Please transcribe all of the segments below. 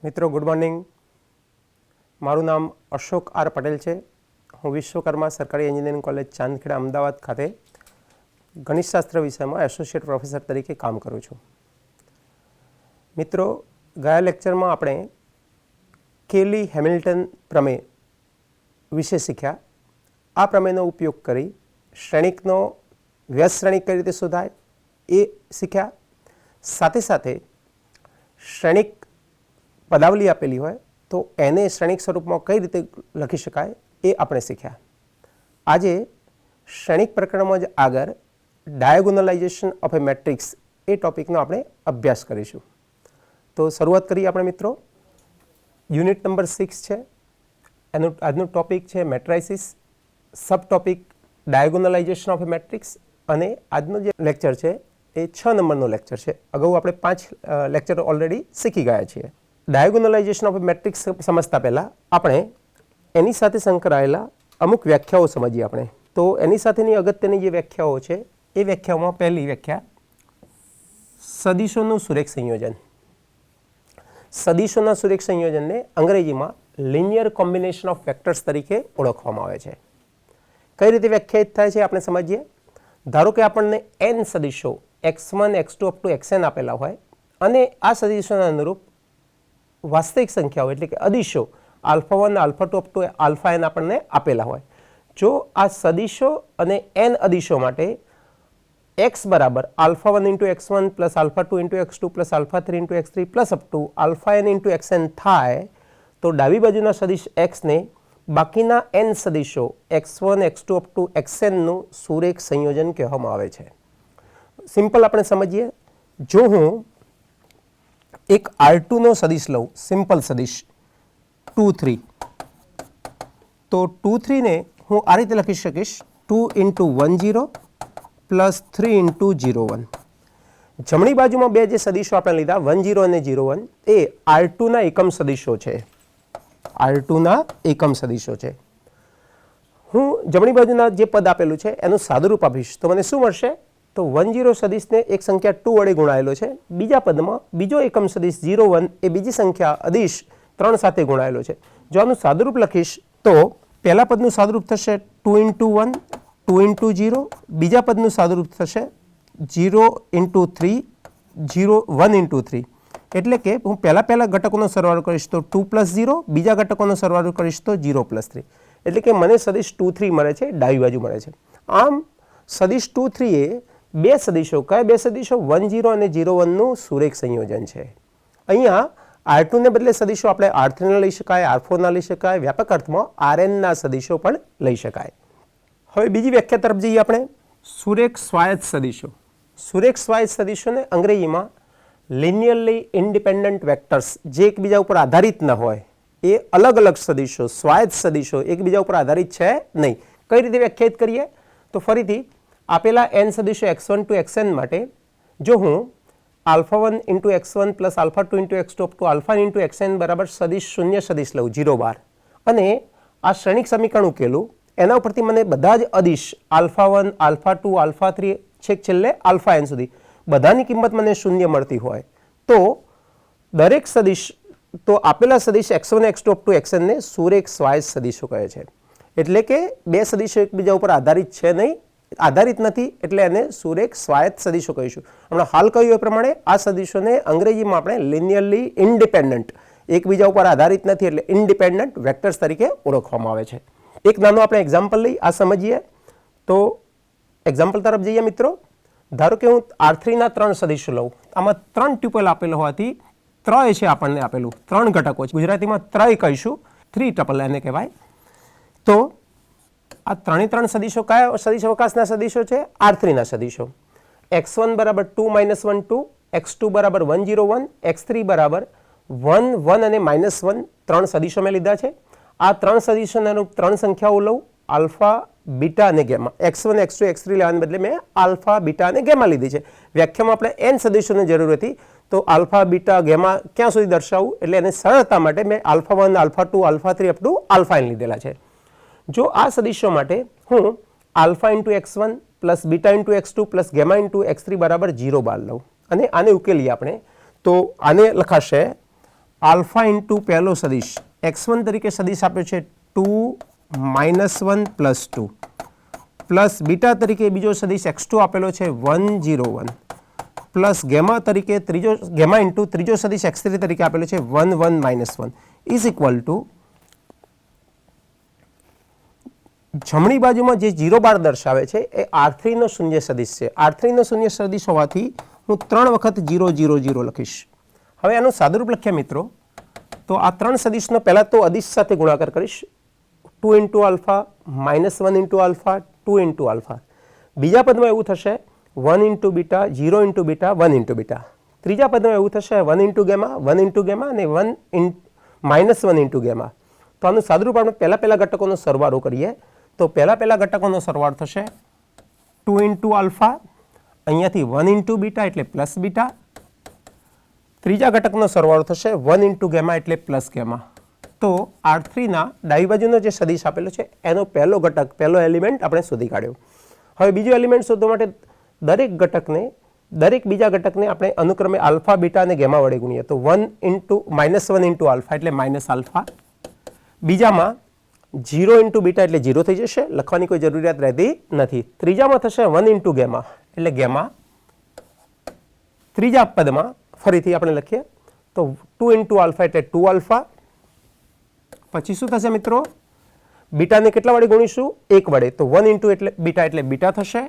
મિત્રો good morning. મારું નામ અશોક આર પટેલ છે. હું વિશ્વકર્મા સરકારી એન્જિનિયરિંગ કોલેજ ચાંદખેડા અમદાવાદ ખાતે ગણિતશાસ્ત્ર વિષયમાં એસોસિએટ પ્રોફેસર તરીકે કામ કરું છું. મિત્રો, ગયા લેક્ચરમાં આપણે કેલી હેમિલ્ટન પ્રમેય વિશે શીખ્યા. આ પ્રમેયનો ઉપયોગ કરી શ્રેણિકનો વ્યસ્ત શ્રેણિક કઈ રીતે શોધાય એ શીખ્યા. સાથે સાથે શ્રેણિક પદાવલી આપેલી હોય તો એને શ્રેણિક સ્વરૂપમાં કઈ રીતે લખી શકાય એ આપણે શીખ્યા. આજે શ્રેણિક પ્રકરણમાં જ આગળ ડાયગોનલાઇઝેશન ઓફ એ મેટ્રિક્સ એ ટોપિકનો આપણે અભ્યાસ કરીશું. તો શરૂઆત કરીએ આપણે મિત્રો. યુનિટ નંબર 6 છે. એનું આજનું ટોપિક છે મેટ્રાઇસિસ, સબ ટોપિક ડાયગોનલાઇઝેશન ઓફ એ મેટ્રિક્સ, અને આજનો જે લેક્ચર છે એ 6 નંબરનો લેક્ચર છે. અગાઉ આપણે 5 લેક્ચર ઓલરેડી શીખી ગયા છીએ. ડાયગોનલાઇઝેશન ઓફ મેટ્રિક્સ સમજતા પહેલાં આપણે એની સાથે સંકળાયેલા અમુક વ્યાખ્યાઓ સમજીએ આપણે. તો એની સાથેની અગત્યની જે વ્યાખ્યાઓ છે એ વ્યાખ્યાઓમાં પહેલી વ્યાખ્યા સદિશોનું સુરેખ સંયોજન. સદિશોના સુરેખ સંયોજનને અંગ્રેજીમાં લિનિયર કોમ્બિનેશન ઓફ વેક્ટર્સ તરીકે ઓળખવામાં આવે છે. કઈ રીતે વ્યાખ્યાયિત થાય છે આપણે સમજીએ. ધારો કે આપણને n સદિશો x1 x2 up two xn આપેલા હોય અને આ સદિશોના અનુરૂપ વાસ્તવિક સંખ્યાઓ એટલે કે અદિશો α1 α2 અપ ટુ αn આપણને આપેલા હોય. જો આ સદિશો અને n અદિશો માટે x બરાબર α1 into x1 plus α2 into x2 plus α3 into x3 plus up to αn into xn થાય તો ડાબી બાજુના સદિશ x ને બાકીના n સદિશો x1 x2 અપ ટુ xnનું સુરેખ સંયોજન કહેવામાં આવે છે. સિમ્પલ આપણે સમજીએ. જો હું એક R2 નો સદિશ લઉં, સિમ્પલ સદિશ 2 3, તો 2 3 ને હું આ રીતે લખી શકીશ 2 ઇન્ટુ 1 0 પ્લસ 3 ઇન્ટુ 0 1. જમણી બાજુમાં બે જે સદિશો આપણે લીધા 1 0 અને 0 1 એ R2 ના એકમ સદિશો છે. R2 ના એકમ સદિશો છે. હું જમણી બાજુના જે પદ આપેલું છે એનું સાદુરૂપ આપીશ તો મને શું મળશે? તો 1 0 સદિશને એક સંખ્યા 2 વડે ગુણાયેલો છે. બીજા પદમાં બીજો એકમ સદિશ 0 1 એ બીજી સંખ્યા અદિશ 3 સાથે ગુણાયેલો છે. જો આનું સાદુરૂપ લખીશ તો પહેલા પદનું સાદુરૂપ થશે 2 ઇન્ટુ 1 2 ઇન્ટુ 0, બીજા પદનું સાદુરૂપ થશે 0 ઇન્ટુ 3 0 1 ઇન્ટુ 3. એટલે કે હું પહેલા ઘટકોનો સરવાળો કરીશ તો 2 પ્લસ 0, બીજા ઘટકોનો સરવાળો કરીશ તો 0 પ્લસ 3. એટલે કે મને સદિશ 2 3 મળે છે, ડાબી બાજુ મળે છે. આમ સદિશ 2 3 એ બે સદિશો, કયા બે સદિશો? 1 0 અને 0 1 નું સુરેખ સંયોજન છે. અહીંયા R2 ને બદલે સદિશો આપણે R3 ના લઈ શકાય, R4 ના લઈ શકાય, વ્યાપક અર્થમાં Rn ના સદિશો પણ લઈ શકાય. હવે બીજી વ્યાખ્યા તરફ જઈએ આપણે. સુરેખ સ્વાયત્ત સદિશો. સુરેખ સ્વાયત્ત સદિશોને અંગ્રેજીમાં લિનિયરલી ઇન્ડિપેન્ડન્ટ વેક્ટર્સ, જે એકબીજા ઉપર આધારિત ન હોય એ અલગ અલગ સદિશો, સ્વાયત્ત સદિશો એકબીજા ઉપર આધારિત છે નહીં. કઈ રીતે વ્યાખ્યાયિત કરીએ? તો ફરીથી આપેલા n સદિશો x1 ટુ xn માટે જો હું α1 into x1 plus α2 into x2 up to α into xn બરાબર સદિશ શૂન્ય સદિશ લઉં 0 બાર અને આ શ્રેણિક સમીકરણ ઉકેલું, એના ઉપરથી મને બધા જ અદિશ α1 α2 α3 છેક છેલ્લે αn સુધી બધાની કિંમત મને શૂન્ય મળતી હોય તો દરેક સદિશ, તો આપેલા સદિશ x1 x2 up two xn ને સુરેખ સ્વાયત્ત સદિશો કહે છે. એટલે કે બે સદિશો એકબીજા ઉપર આધારિત છે નહીં, આધારિત નથી, એટલે એને સુરેખ સ્વાયત્ત સદિશો કહીશું. હમણાં હાલ કહ્યું એ પ્રમાણે આ સદિશોને અંગ્રેજીમાં આપણે લિનિયરલી ઇન્ડિપેન્ડન્ટ, એકબીજા ઉપર આધારિત નથી એટલે ઇન્ડિપેન્ડન્ટ વેક્ટર્સ તરીકે ઓળખવામાં આવે છે. એક નાનું આપણે એક્ઝામ્પલ લઈ આ સમજીએ. તો એક્ઝામ્પલ તરફ જઈએ મિત્રો. ધારો કે હું R3 ના 3 સદિશો લઉં. આમાં 3 ટ્યુપલ આપેલો હોવાથી ત્રય છે આપણને આપેલું, 3 ઘટકો છે. ગુજરાતીમાં ત્રય કહીશું, 3 ટ્યુપલ એને કહેવાય. તો આ 3 સદિશો કયા સદિશ અવકાશના સદિશો છે? R3 ના સદિશો. x1 બરાબર 2 1 2, x2 બરાબર 1 0 1, x3 બરાબર 1 1 અને -1, 3 સદિશો મેં લીધા છે. આ 3 સદિશોના અનુરૂપ 3 સંખ્યાઓ લઉં, આલ્ફા બીટા અને ગેમા. x1 x2 x3 લેવાને બદલે મેં આલ્ફા બીટા અને ગેમા લીધી છે. વ્યાખ્યામાં આપણે n સદિશોની જરૂર હતી તો આલ્ફા બીટા ગેમા ક્યાં સુધી દર્શાવવું એટલે એને સરળતા માટે મેં α1 α2 α3 અપ ટુ αn લીધેલા છે. જો આ સદિશો માટે હું alpha into x1 plus beta into x2 plus gamma into x3 બરાબર 0 બાર લઉં અને આને ઉકેલીએ આપણે તો આને લખાશે આલ્ફા ઇન્ટુ પહેલો સદિશ x1 તરીકે સદિશ આપ્યો છે 2 -1 + 2 પ્લસ બીટા તરીકે બીજો સદિશ x2 આપેલો છે 1 0 1 પ્લસ ગેમા તરીકે ગેમા ઇન્ટુ ત્રીજો સદિશ x3 તરીકે આપેલો છે 1 1 -1 ઇઝ ઇક્વલ ટુ જમણી બાજુમાં જે 0 બાર દર્શાવે છે એ R3 નો શૂન્ય સદિશ છે. R3 નો શૂન્ય સદિશ હોવાથી હું 3 વખત 0 0 0 લખીશ. હવે આનું સાદુરૂપ લખ્યા મિત્રો તો આ 3 સદિશનો પહેલા તો અદિશ સાથે ગુણાકાર કરીશ. 2 into alpha -1 into alpha 2 into alpha. બીજા પદમાં એવું થશે 1 into beta 0 into beta 1 into beta. ત્રીજા પદમાં એવું થશે 1 ઇન્ટુ ગેમા 1 ઇન્ટુ ગેમા અને -1 ઇન્ટુ ગેમા. તો આનું સાદુરૂપ આપણે પહેલા ઘટકોનો સરવાળો કરીએ તો પહેલા ઘટકોનો સરવાળો થશે 2 ઇન્ટુ આલ્ફા, અહીંયાથી 1 ઇન્ટુ બીટા એટલે પ્લસ બીટા. ત્રીજા ઘટકનો સરવાળો થશે 1 ઇન્ટુ ગેમા એટલે પ્લસ ગેમા. તો R3ના ડાબી બાજુનો જે સદિશ આપેલો છે એનો પહેલો ઘટક પહેલો એલિમેન્ટ આપણે શોધી કાઢ્યો. હવે બીજો એલિમેન્ટ શોધવા માટે દરેક બીજા ઘટકને આપણે અનુક્રમે આલ્ફા બીટા અને ગેમા વડે ગુણીએ તો -1 ઇન્ટુ આલ્ફા એટલે માઇનસ આલ્ફા. બીજામાં 0 ઇન્ટુ બીટા એટલે 0 થઈ જશે, લખવાની કોઈ જરૂરિયાત રહેતી નથી. ત્રીજામાં થશે 1 ઇન્ટુ ગેમા એટલે ગેમા. ત્રીજા પદમાં ફરીથી આપણે લખીએ તો 2 ઇન્ટુ આલ્ફા એટલે 2 આલ્ફા. પછી શું થશે મિત્રો? બીટાને કેટલા વડે ગુણીશું? 1 વડે. તો 1 ઇન્ટુ બીટા એટલે બીટા થશે.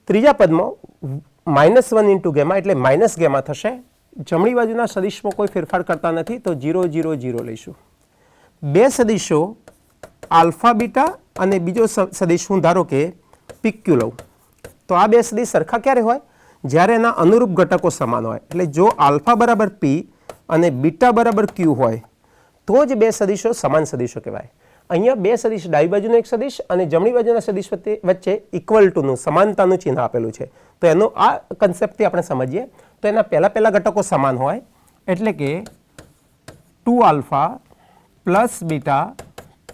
ત્રીજા પદમાં -1 ઇન્ટુ ગેમા એટલે માઇનસ ગેમા થશે. જમણી બાજુના સદિશમાં કોઈ ફેરફાર કરતા નથી તો 0 0 0 લઈશું. બે સદિશો આલ્ફા બીટા અને બીજો સદિશ હું ધારો કે PQ લઉં તો આ બે સદિશ સરખા ક્યારે હોય? જ્યારે એના અનુરૂપ ઘટકો સમાન હોય. એટલે જો આલ્ફા બરાબર P અને બીટા બરાબર Q હોય તો જ બે સદિશો સમાન સદિશો કહેવાય. અહીંયા બે સદિશ ડાબી બાજુનો એક સદિશ અને જમણી બાજુના સદિશ વચ્ચે ઇક્વલ ટુનું સમાનતાનું ચિહ્ન આપેલું છે. તો એનો આ કન્સેપ્ટથી આપણે સમજીએ તો એના પહેલા ઘટકો સમાન હોય એટલે કે 2 alpha plus beta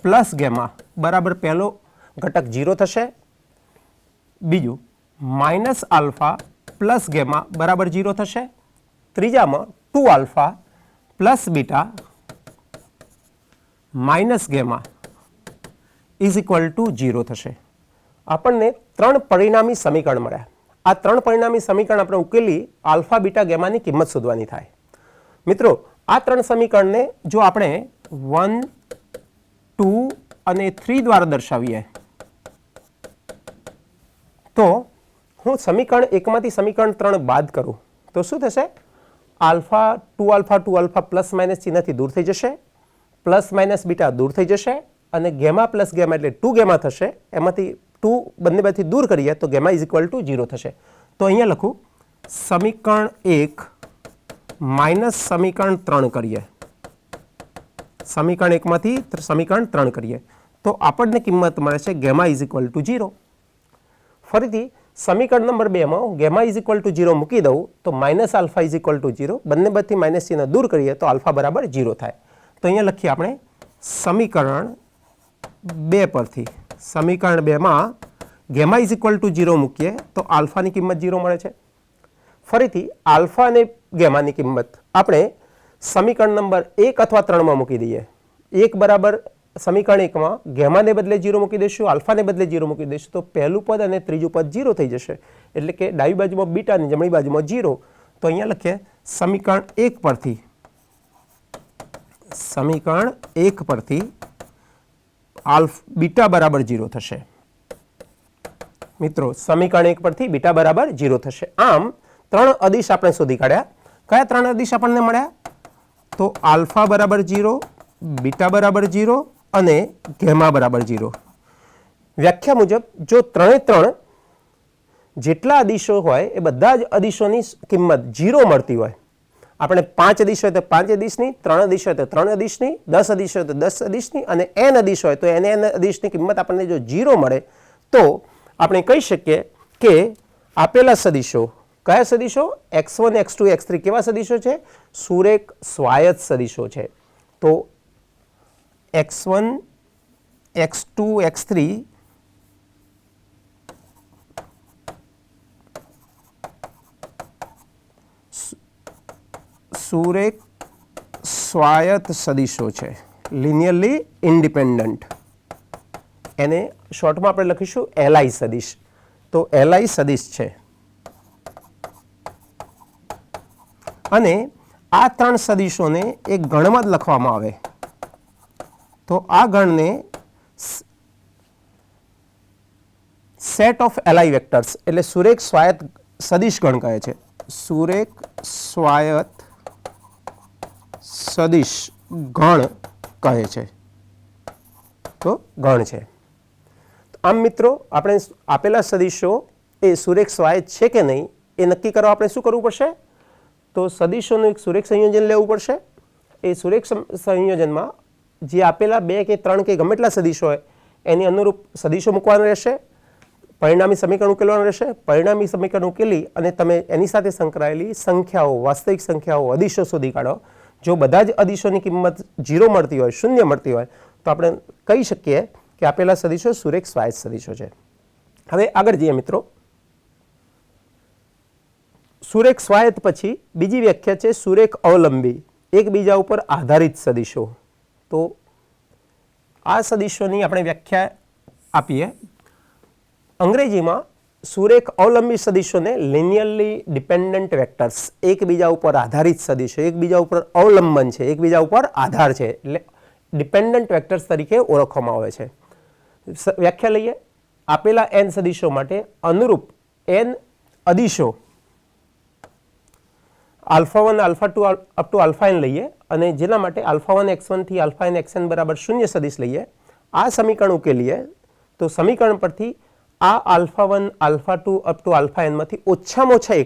plus gamma બરાબર પહેલો ઘટક 0 થશે. બીજું માઇનસ આલ્ફા પ્લસ ગેમા બરાબર 0 થશે. ત્રીજામાં 2 alpha plus beta minus gamma is equal to 0 થશે. આપણને 3 પરિણામી સમીકરણ મળ્યા. આ 3 પરિણામી સમીકરણ આપણે ઉકેલી આલ્ફા બીટા ગેમાની કિંમત શોધવાની થાય. મિત્રો આ 3 સમીકરણને જો આપણે 1 2 અને 3 દ્વારા દર્શાવીએ તો હું સમીકરણ 1 માંથી સમીકરણ 3 બાદ કરું તો શું થશે? આલ્ફા 2 આલ્ફા પ્લસ માઇનસ ચિહ્નથી દૂર થઈ જશે, પ્લસ માઇનસ બીટા દૂર થઈ જશે અને ગેમા પ્લસ ગેમા એટલે 2 ગેમા થશે. એમાંથી 2 બંને બાજુથી દૂર કરીએ તો ગેમા ઇઝ ઇક્વલ ટુ 0 થશે. તો અહીંયા લખું સમીકરણ 1 માઇનસ સમીકરણ 3 કરીએ. સમીકરણ 1 માંથી સમીકરણ 3 કરીએ તો આપણને કિંમત મળે છે ગેમા ઇઝ ઇક્વલ ટુ 0. ફરીથી સમીકરણ નંબર 2 માં ગેમા ઇઝ ઇક્વલ ટુ 0 મૂકી દઉં તો minus alpha is equal to 0. બંને બાજુથી માઇનસ ચિહ્ન દૂર કરીએ તો આલ્ફા બરાબર 0 થાય. તો અહીંયા લખીએ આપણે સમીકરણ 2 પરથી સમીકરણ 2 માં ગેમા ઇઝ ઇક્વલ ટુ 0 મૂકીએ તો આલ્ફાની કિંમત 0 મળે છે. ફરીથી આલ્ફા અને ગેમાની કિંમત આપણે સમીકરણ નંબર 1 અથવા 3 માં મૂકી દઈએ. 1 બરાબર સમીકરણ 1 માં ગેમાને બદલે 0 મૂકી દઈશું, આલ્ફાને બદલે 0 મૂકી દઈશું તો પહેલું પદ અને ત્રીજું પદ 0 થઈ જશે. એટલે કે ડાબી બાજુમાં બીટા અને જમણી બાજુમાં 0. તો અહીંયા લખીએ સમીકરણ 1 પરથી બીટા બરાબર 0 થશે. મિત્રો સમીકરણ 1 પરથી બીટા બરાબર 0 થશે. આમ 3 અદિશ આપણે શોધી કાઢ્યા. કયા 3 અદિશ આપણને મળ્યા? તો આલ્ફા બરાબર 0, બીટા બરાબર 0 અને ગેમા બરાબર 0. વ્યાખ્યા મુજબ જો 3 જેટલા અદિશો હોય એ બધા જ અદિશોની કિંમત 0 મળતી હોય, આપણે 5 અદિશ હોય તો 5 અદિશની, 3 અદિશ હોય તો 3 અદિશની, 10 અદિશ હોય તો 10 અદિશની અને n અદિશ હોય તો n અદિશની કિંમત આપણને જો 0 મળે તો આપણે કહી શકીએ કે આપેલા સદિશો કયા સદિશો? x1 x2 x3 કેવા સદિશો છે? સુરેખ સ્વાયત્ત સદિશો છે. તો x1 x2 x3 સુરેખ સ્વાયત્ત સદિશો છે, લિનિયરલી ઇન્ડિપેન્ડન્ટ, એને શોર્ટમાં આપણે લખીશું એલઆઈ સદિશ. તો એલઆઈ સદિશ છે અને આ ત્રણ સદિશોને એક ગણમાં જ લખવામાં આવે તો આ ગણને સેટ ઓફ એલઆઈ વેક્ટર્સ એટલે સુરેખ સ્વાયત્ત સદિશ ગણ કહે છે. સુરેખ સ્વાયત્ત સદિશ ગણ કહે છે. તો ગણ છે. આમ મિત્રો, આપણે આપેલા સદિશો એ સુરેખ સ્વાયત્ત છે કે નહીં એ નક્કી કરવા આપણે શું કરવું પડશે? તો સદિશોનું એક સુરેખ સંયોજન લેવું પડશે. એ સુરેખ સંયોજનમાં જે આપેલા 2 કે 3 કે ગમે એટલા સદિશો હોય એની અનુરૂપ સદિશો મૂકવાના રહેશે, પરિણામી સમીકરણ ઉકેલવાનું રહેશે. પરિણામી સમીકરણ ઉકેલી અને તમે એની સાથે સંકળાયેલી સંખ્યાઓ, વાસ્તવિક સંખ્યાઓ, અદિશો શોધી કાઢો. જો બધા જ અદિશોની કિંમત 0 મળતી હોય, શૂન્ય મળતી હોય, તો આપણે કહી શકીએ કે આપેલા સદિશો સુરેખ સ્વાયત્ત સદિશો છે. હવે આગળ જઈએ મિત્રો. સુરેખ સ્વાયત્ત પછી બીજી વ્યાખ્યા છે સુરેખ અવલંબી, એકબીજા ઉપર આધારિત સદિશો. તો આ સદિશોની આપણે વ્યાખ્યા આપીએ. અંગ્રેજીમાં સુરેખ અવલંબી સદિશોને લિનિયરલી ડિપેન્ડન્ટ વેક્ટર્સ, એકબીજા ઉપર આધારિત સદિશો, એકબીજા ઉપર અવલંબન છે, એકબીજા ઉપર આધાર છે, એટલે ડિપેન્ડન્ટ વેક્ટર્સ તરીકે ઓળખવામાં આવે છે. વ્યાખ્યા લઈએ. આપેલા n સદિશો માટે અનુરૂપ n અદિશો α1 α2 અપ ટુ αn લઈએ અને જેના માટે α1 x1 થી αn xn બરાબર 0 સદિશ લઈએ. આ સમીકરણ ઉકેલીએ તો સમીકરણ પરથી આ α1 α2 અપ ટુ αn માંથી ઓછામાં ઓછા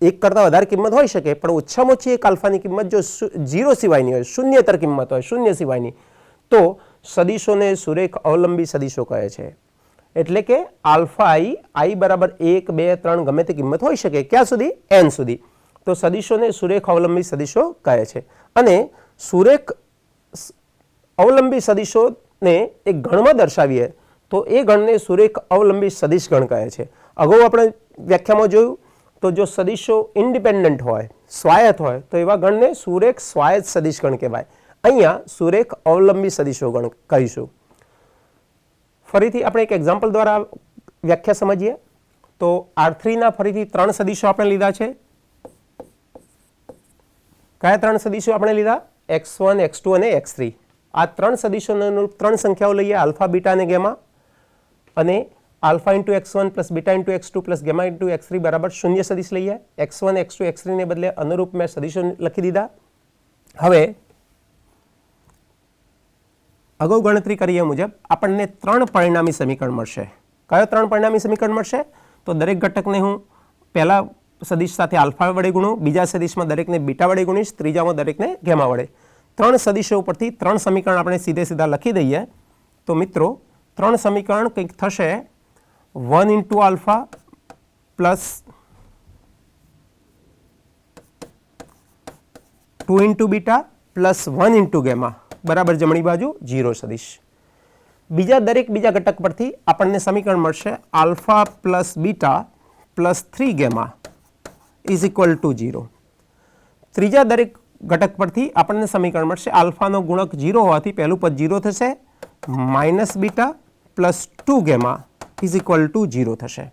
એક કરતાં વધારે કિંમત હોઈ શકે, પણ ઓછામાં ઓછી એક આલ્ફાની કિંમત જો 0 સિવાયની હોય, શૂન્યતર કિંમત હોય, શૂન્ય સિવાયની, તો સદિશોને સુરેખ અવલંબી સદિશો કહે છે. એટલે કે આલ્ફા i બરાબર 1 2 3 ગમે તે કિંમત હોઈ શકે. ક્યાં સુધી? n સુધી. તો સદિશોને સુરેખ અવલંબી સદિશો કહે છે. અને સુરેખ અવલંબી સદિશોને એક ગણમાં દર્શાવીએ તો એ ગણને સુરેખ અવલંબી સદિશ ગણ કહે છે. અગાઉ આપણે વ્યાખ્યામાં જોયું તો જો સદિશો ઇન્ડિપેન્ડન્ટ હોય, સ્વાયત્ત હોય, તો એવા ગણને સુરેખ સ્વાયત્ત સદિશ ગણ કહેવાય. અહીંયા સુરેખ અવલંબી સદિશો ગણ કહીશું. ફરીથી આપણે એક એક્ઝામ્પલ દ્વારા વ્યાખ્યા સમજીએ. તો R3ના ફરીથી 3 સદિશો આપણે લીધા છે. કયા 3 સદિશો આપણે લીધા? x1 x2 અને x3. આ 3 સદિશોને અનુરૂપ 3 સંખ્યાઓ લઈએ, આલ્ફા, બીટા અને ગેમા. અને alpha into x1 plus beta into x2 plus gamma into x3 બરાબર 0 સદિશ લઈએ. x1 x2 x3 ને બદલે અનુરૂપ મેં સદિશો લખી દીધા. હવે અગાઉ ગણતરી કરીએ મુજબ આપણને 3 પરિણામી સમીકરણ મળશે. કયો 3 પરિણામી સમીકરણ મળશે? તો દરેક ઘટકને હું પહેલા સદિશ સાથે આલ્ફા વડે ગુણું, બીજા સદિશમાં દરેકને બીટા વડે ગુણીશ, ત્રીજામાં દરેકને ગેમા વડે. 3 સદિશો ઉપરથી 3 સમીકરણ આપણે સીધા લખી દઈએ. તો મિત્રો 3 સમીકરણ કંઈક થશે 1 into alpha plus 2 into beta plus 1 into gamma બરાબર જમણી બાજુ 0 સદિશ. બીજા ઘટક પરથી આપણને સમીકરણ મળશે alpha plus beta plus 3 gamma is equal to 0. ત્રીજા દરેક ઘટક પરથી આપણને સમીકરણ મળશે આલ્ફાનો ગુણક 0 હોવાથી પહેલું પદ 0 થશે, minus beta plus 2 gamma is equal to 0 થશે.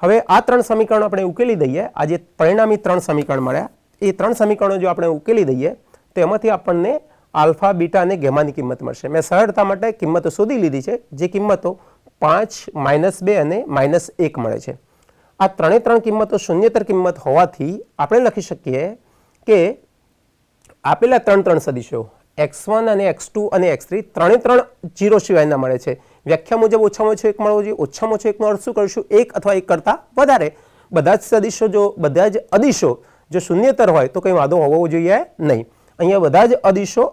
હવે આ 3 સમીકરણો આપણે ઉકેલી દઈએ. આ જે પરિણામી 3 સમીકરણ મળ્યા એ 3 સમીકરણો જો આપણે ઉકેલી દઈએ તો એમાંથી આપણને આલ્ફા, બીટા અને ગેમાની કિંમત મળશે. મેં સરળતા માટે કિંમતો શોધી લીધી છે, જે કિંમતો 5, -2 અને -1 મળે છે. આ 3 કિંમતો શૂન્યતર કિંમત હોવાથી આપણે લખી શકીએ કે આપેલા 3 સદિશો x1 અને x2 અને x3 ત્રણે 0 સિવાયના મળે છે. વ્યાખ્યા મુજબ ઓછામાં ઓછો 1 મળવો જોઈએ. ઓછામાં ઓછો 1નો અર્થ શું કરીશું? 1 અથવા 1 કરતાં વધારે. બધા જ અદિશો જો શૂન્યતર હોય તો કંઈ વાંધો હોવો જોઈએ નહીં. અહીંયા બધા જ અદિશો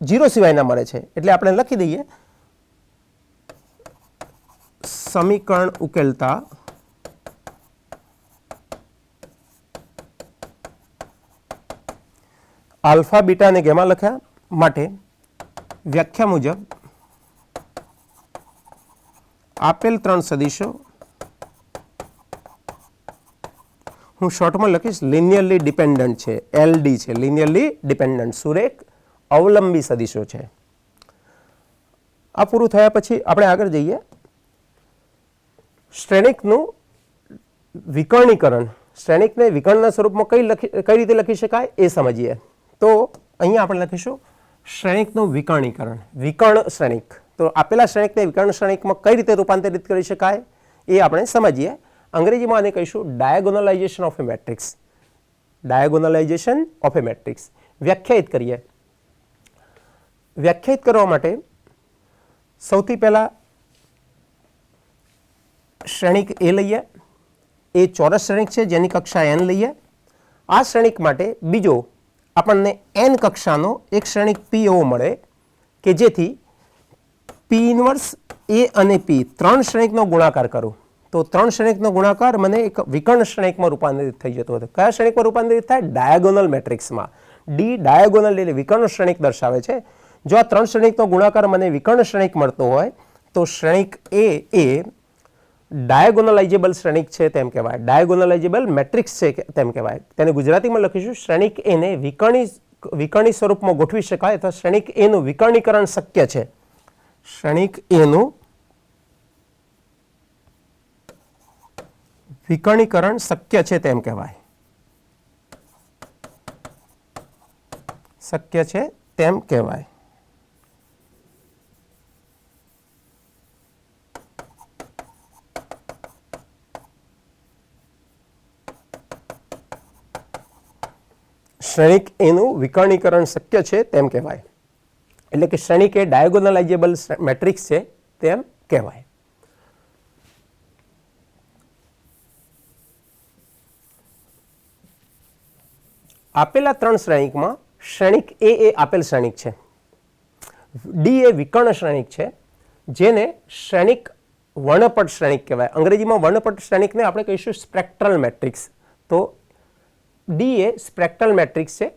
0 સિવાયના મળે છે, એટલે આપણે લખી દઈએ સમીકરણ ઉકેલતા આલ્ફા, બીટા અને ગેમા લખ્યા માટે વ્યાખ્યા મુજબ આપેલ 3 સદિશો હું શોર્ટમાં લખીશ લિનિયરલી ડિપેન્ડન્ટ છે, LD છે, લિનિયરલી ડિપેન્ડન્ટ સુરેખ અવલંબી સદિશો છે. આ પૂરું થયા પછી આપણે આગળ જઈએ. શ્રેણિકનું વિકર્ણીકરણ, શ્રેણિકને વિકર્ણના સ્વરૂપમાં કઈ રીતે લખી શકાય એ સમજીએ. તો અહીંયા આપણે લખીશું શ્રેણિકનું વિકર્ણીકરણ, વિકર્ણ શ્રેણિક. તો આપેલા શ્રેણિકને વિકર્ણ શ્રેણિકમાં કઈ રીતે રૂપાંતરિત કરી શકાય એ આપણે સમજીએ. અંગ્રેજીમાં આને કહીશું diagonalization of a matrix. Diagonalization of a matrix વ્યાખ્યાયિત કરીએ. વ્યાખ્યાયિત કરવા માટે સૌથી પહેલા શ્રેણિક એ લઈએ. એ ચોરસ શ્રેણિક છે જેની કક્ષા n લઈએ. આ શ્રેણિક માટે બીજો આપણને n કક્ષાનો એક શ્રેણિક p એવો મળે કે જેથી p ઇન્વર્સ a અને p ત્રણ શ્રેણિકનો ગુણાકાર કરું તો ત્રણ શ્રેણિકનો ગુણાકાર મને એક વિકર્ણ શ્રેણિકમાં રૂપાંતરિત થઈ જતો હતો. કયા શ્રેણિકમાં રૂપાંતરિત થાય? ડાયાગોનલ મેટ્રિક્સમાં. ડી ડાયાગોનલ એટલે વિકર્ણ શ્રેણિક દર્શાવે છે. જો આ ત્રણ શ્રેણિકનો ગુણાકાર મને વિકર્ણ શ્રેણિક મળતો હોય તો શ્રેણિક એ ડાયાગોનલાઇઝેબલ શ્રેણિક છે તેમ કહેવાય, ડાયાગોનલાઇઝેબલ મેટ્રિક્સ છે તેમ કહેવાય. તેને ગુજરાતીમાં લખીશું શ્રેણિક એને વિકર્ણી સ્વરૂપમાં ગોઠવી શકાય અથવા શ્રેણિક એનું વિકર્ણીકરણ શક્ય છે. શ્રેણિક એનું વિકર્ણીકરણ શક્ય છે તેમ કહેવાય, શક્ય છે તેમ કહેવાય. શ્રેણિક એનું વિકર્ણીકરણ શક્ય છે તેમ કહેવાય. એટલે કે શ્રેણિક એ ડાયગોનલાઇઝેબલ મેટ્રિક્સ છે તેમ કહેવાય. આપેલા ત્રણ શ્રેણિકમાં શ્રેણિક એ આપેલ શ્રેણિક છે, ડી એ વિકર્ણ શ્રેણિક છે જેને શ્રેણિક વર્ણપટ શ્રેણિક કહેવાય. અંગ્રેજીમાં વર્ણપટ શ્રેણિકને આપણે કહીશું સ્પેક્ટ્રલ મેટ્રિક્સ. તો ડી એ સ્પેક્ટ્રલ મેટ્રિક્સ છે.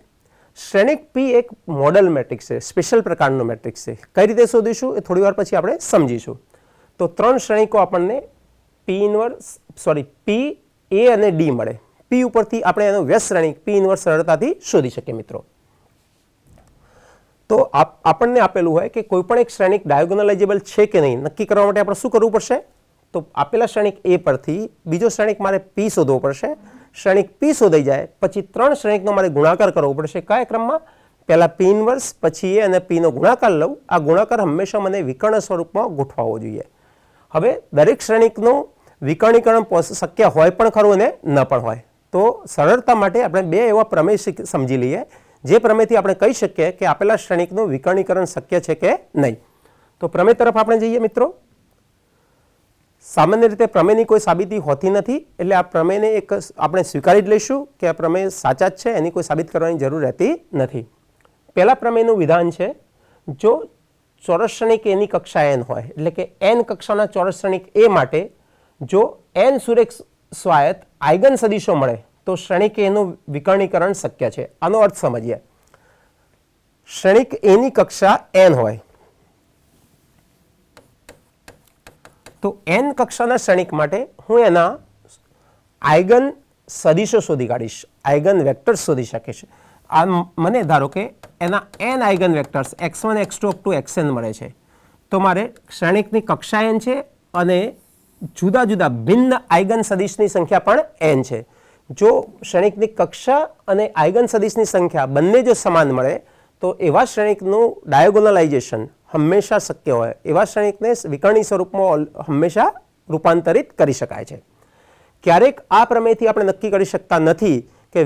શ્રેણિક પી એક મોડલ મેટ્રિક્સ છે, સ્પેશિયલ પ્રકારનો મેટ્રિક્સ છે. કઈ રીતે શોધીશું એ થોડી વાર પછી આપણે સમજીશું. તો ત્રણ શ્રેણિકો આપણને પી એ અને ડી મળે. પી ઉપરથી આપણે એનો વ્યસ્ત શ્રેણિક પી ઇન્વર્સ સરળતાથી શોધી શકીએ મિત્રો. તો આપણને આપેલું હોય કે કોઈ પણ એક શ્રેણિક ડાયગોનલાઇઝેબલ છે કે નહીં નક્કી કરવા માટે આપણે શું કરવું પડશે? તો આપેલા શ્રેણિક એ પરથી બીજો શ્રેણિક મારે પી શોધવો પડશે. શ્રેણિક પી શોધાઈ જાય પછી ત્રણ શ્રેણિકનો મારે ગુણાકાર કરવો પડશે. કયા ક્રમમાં? પહેલા પી ઇન્વર્સ, પછી એ અને પીનો ગુણાકાર લઉં. આ ગુણાકાર હંમેશા મને વિકર્ણ સ્વરૂપમાં ગોઠવાવો જોઈએ. હવે દરેક શ્રેણિકનું વિકર્ણીકરણ શક્ય હોય પણ ખરું અને ન પણ હોય. તો સરળતા માટે આપણે બે એવા પ્રમેય સમજી લઈએ જે પ્રમેયથી આપણે કહી શકીએ કે આપેલા શ્રેણિકનું વિકર્ણીકરણ શક્ય છે કે નહીં. તો પ્રમેય તરફ આપણે જઈએ મિત્રો. સામાન્ય રીતે પ્રમેયની કોઈ સાબિતી હોતી નથી, એટલે આ પ્રમેયને એક આપણે સ્વીકારી જ લઈશું કે આ પ્રમેય સાચા જ છે, એની કોઈ સાબિત કરવાની જરૂર રહેતી નથી. પહેલા પ્રમેયનું વિધાન છે, જો ચોરસ શ્રેણિક એની કક્ષા n હોય એટલે કે n કક્ષાના ચોરસ શ્રેણિક એ માટે જો n સુરેખ સ્વાયત્ત આઇગન સદિશો મળે તો શ્રેણિક એનું વિકર્ણીકરણ શક્ય છે. આનો અર્થ સમજીએ. શ્રેણિક એની કક્ષા n હોય તો n કક્ષાના શ્રેણિક માટે હું એના આઇગન સદિશો શોધી કાઢીશ, આઇગન વેક્ટર્સ શોધી શકીશ. આ મને ધારો કે એના n eigen vectors x1 x2 up two xn મળે છે તો મારે શ્રેણિકની કક્ષા n છે અને જુદા જુદા ભિન્ન આઇગન સદિશની સંખ્યા પણ n છે. જો શ્રેણિકની કક્ષા અને આઇગન સદિશની સંખ્યા બંને જો સમાન મળે તો એવા શ્રેણિકનું ડાયગોનલાઇઝેશન હંમેશા શક્ય હોય. એવા શ્રેણિકને વિકર્ણી સ્વરૂપમાં હંમેશા રૂપાંતરિત કરી શકાય છે. ક્યારેક આ પ્રમેયથી આપણે નક્કી કરી શકતા નથી કે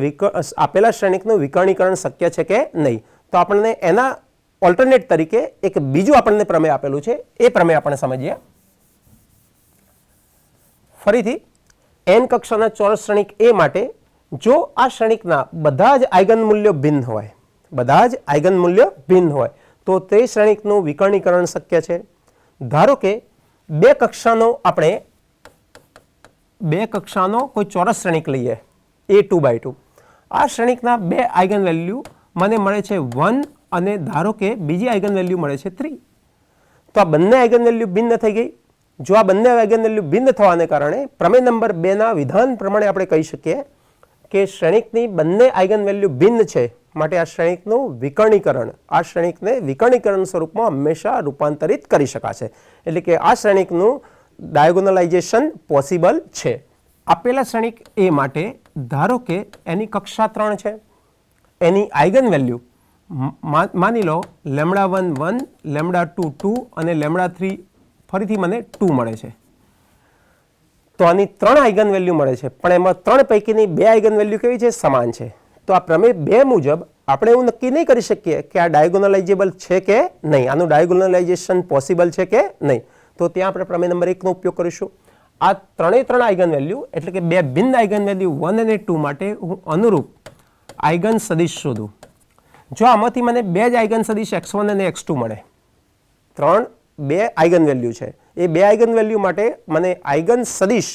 આપેલા શ્રેણિકનું વિકર્ણીકરણ શક્ય છે કે નહીં. તો આપણને એના ઓલ્ટરનેટ તરીકે એક બીજું આપણને પ્રમેય આપેલું છે, એ પ્રમેય આપણે સમજીએ. ફરીથી n કક્ષાના ચોરસ શ્રેણિક એ માટે જો આ શ્રેણિકના બધા જ આઇગન મૂલ્યો ભિન્ન હોય, બધા જ આઇગન મૂલ્યો ભિન્ન હોય તો તે શ્રેણિકનું વિકર્ણીકરણ શક્ય છે. ધારો કે બે કક્ષાનો કોઈ ચોરસ શ્રેણિક લઈએ a2/2. આ શ્રેણિકના બે આઇગન વેલ્યુ મને મળે છે 1 અને ધારો કે બીજી આઇગન વેલ્યુ મળે છે 3. તો આ બંને આઇગન વેલ્યુ ભિન્ન થઈ ગઈ. જો આ બંને આઇગન વેલ્યુ ભિન્ન થવાને કારણે પ્રમેય નંબર 2 ના વિધાન પ્રમાણે આપણે કહી શકીએ કે શ્રેણિકની બંને આઇગન વેલ્યુ ભિન્ન છે, માટે આ શ્રેણિકનું વિકર્ણીકરણ, આ શ્રેણિકને વિકર્ણીકરણ સ્વરૂપમાં હંમેશા રૂપાંતરિત કરી શકાશે. એટલે કે આ શ્રેણિકનું ડાયગોનલાઇઝેશન પોસિબલ છે. આપેલા શ્રેણિક એ માટે ધારો કે એની કક્ષા 3 છે, એની આઇગન વેલ્યુ માની લો λ1 1, λ2 2 અને λ3 ફરીથી મને 2 મળે છે. તો આની 3 આઇગન વેલ્યુ મળે છે, પણ એમાં 3 પૈકીની 2 આઇગન વેલ્યુ કેવી છે? સમાન છે. તો આ પ્રમેય 2 મુજબ આપણે એવું નક્કી નહીં કરી શકીએ કે આ ડાયગોનલાઇઝેબલ છે કે નહીં, આનું ડાયગોનલાઇઝેશન પોસિબલ છે કે નહીં. તો ત્યાં આપણે પ્રમેય નંબર 1 નો ઉપયોગ કરીશું. આ 3 આઇગન વેલ્યુ એટલે કે 2 ભિન્ન આઇગન વેલ્યુ 1 અને 2 માટે હું અનુરૂપ આઇગન સદિશ શોધું. જો આમાંથી મને 2 જ આઇગન સદિશ x1 અને x2 મળે, 2 આઇગન વેલ્યુ છે, એ 2 આઇગન વેલ્યુ માટે મને આઇગન સદિશ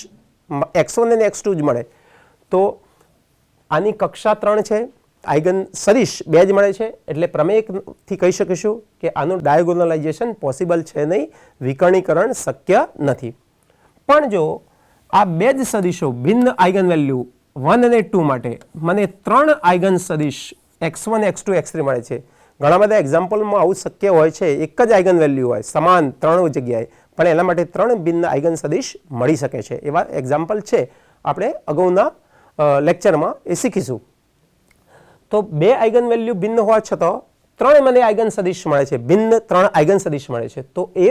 x1 અને x2 જ મળે, તો આની કક્ષા 3 છે, આઇગન સદિશ 2 જ મળે છે, એટલે પ્રમેયથી કહી શકીશું કે આનું ડાયગોનલાઇઝેશન પોસિબલ છે નહીં, વિકર્ણીકરણ શક્ય નથી. પણ જો આ 2 જ સદિશો ભિન્ન આઇગન વેલ્યુ 1 અને 2 માટે મને 3 આઇગન સદિશ x1, x2, x3 મળે છે. ઘણા બધા એક્ઝામ્પલમાં આવું શક્ય હોય છે, એક જ આઇગન વેલ્યુ હોય સમાન 3 જગ્યાએ, પણ એના માટે 3 ભિન્ન આઇગન સદિશ મળી શકે છે. એવા એક્ઝામ્પલ છે, આપણે અગાઉના લેક્ચરમાં એ શીખીશું. તો 2 આઇગન વેલ્યુ ભિન્ન હોવા છતાં 3 મને આઇગન સદિશ મળે છે, ભિન્ન 3 આઇગન સદિશ મળે છે. તો એ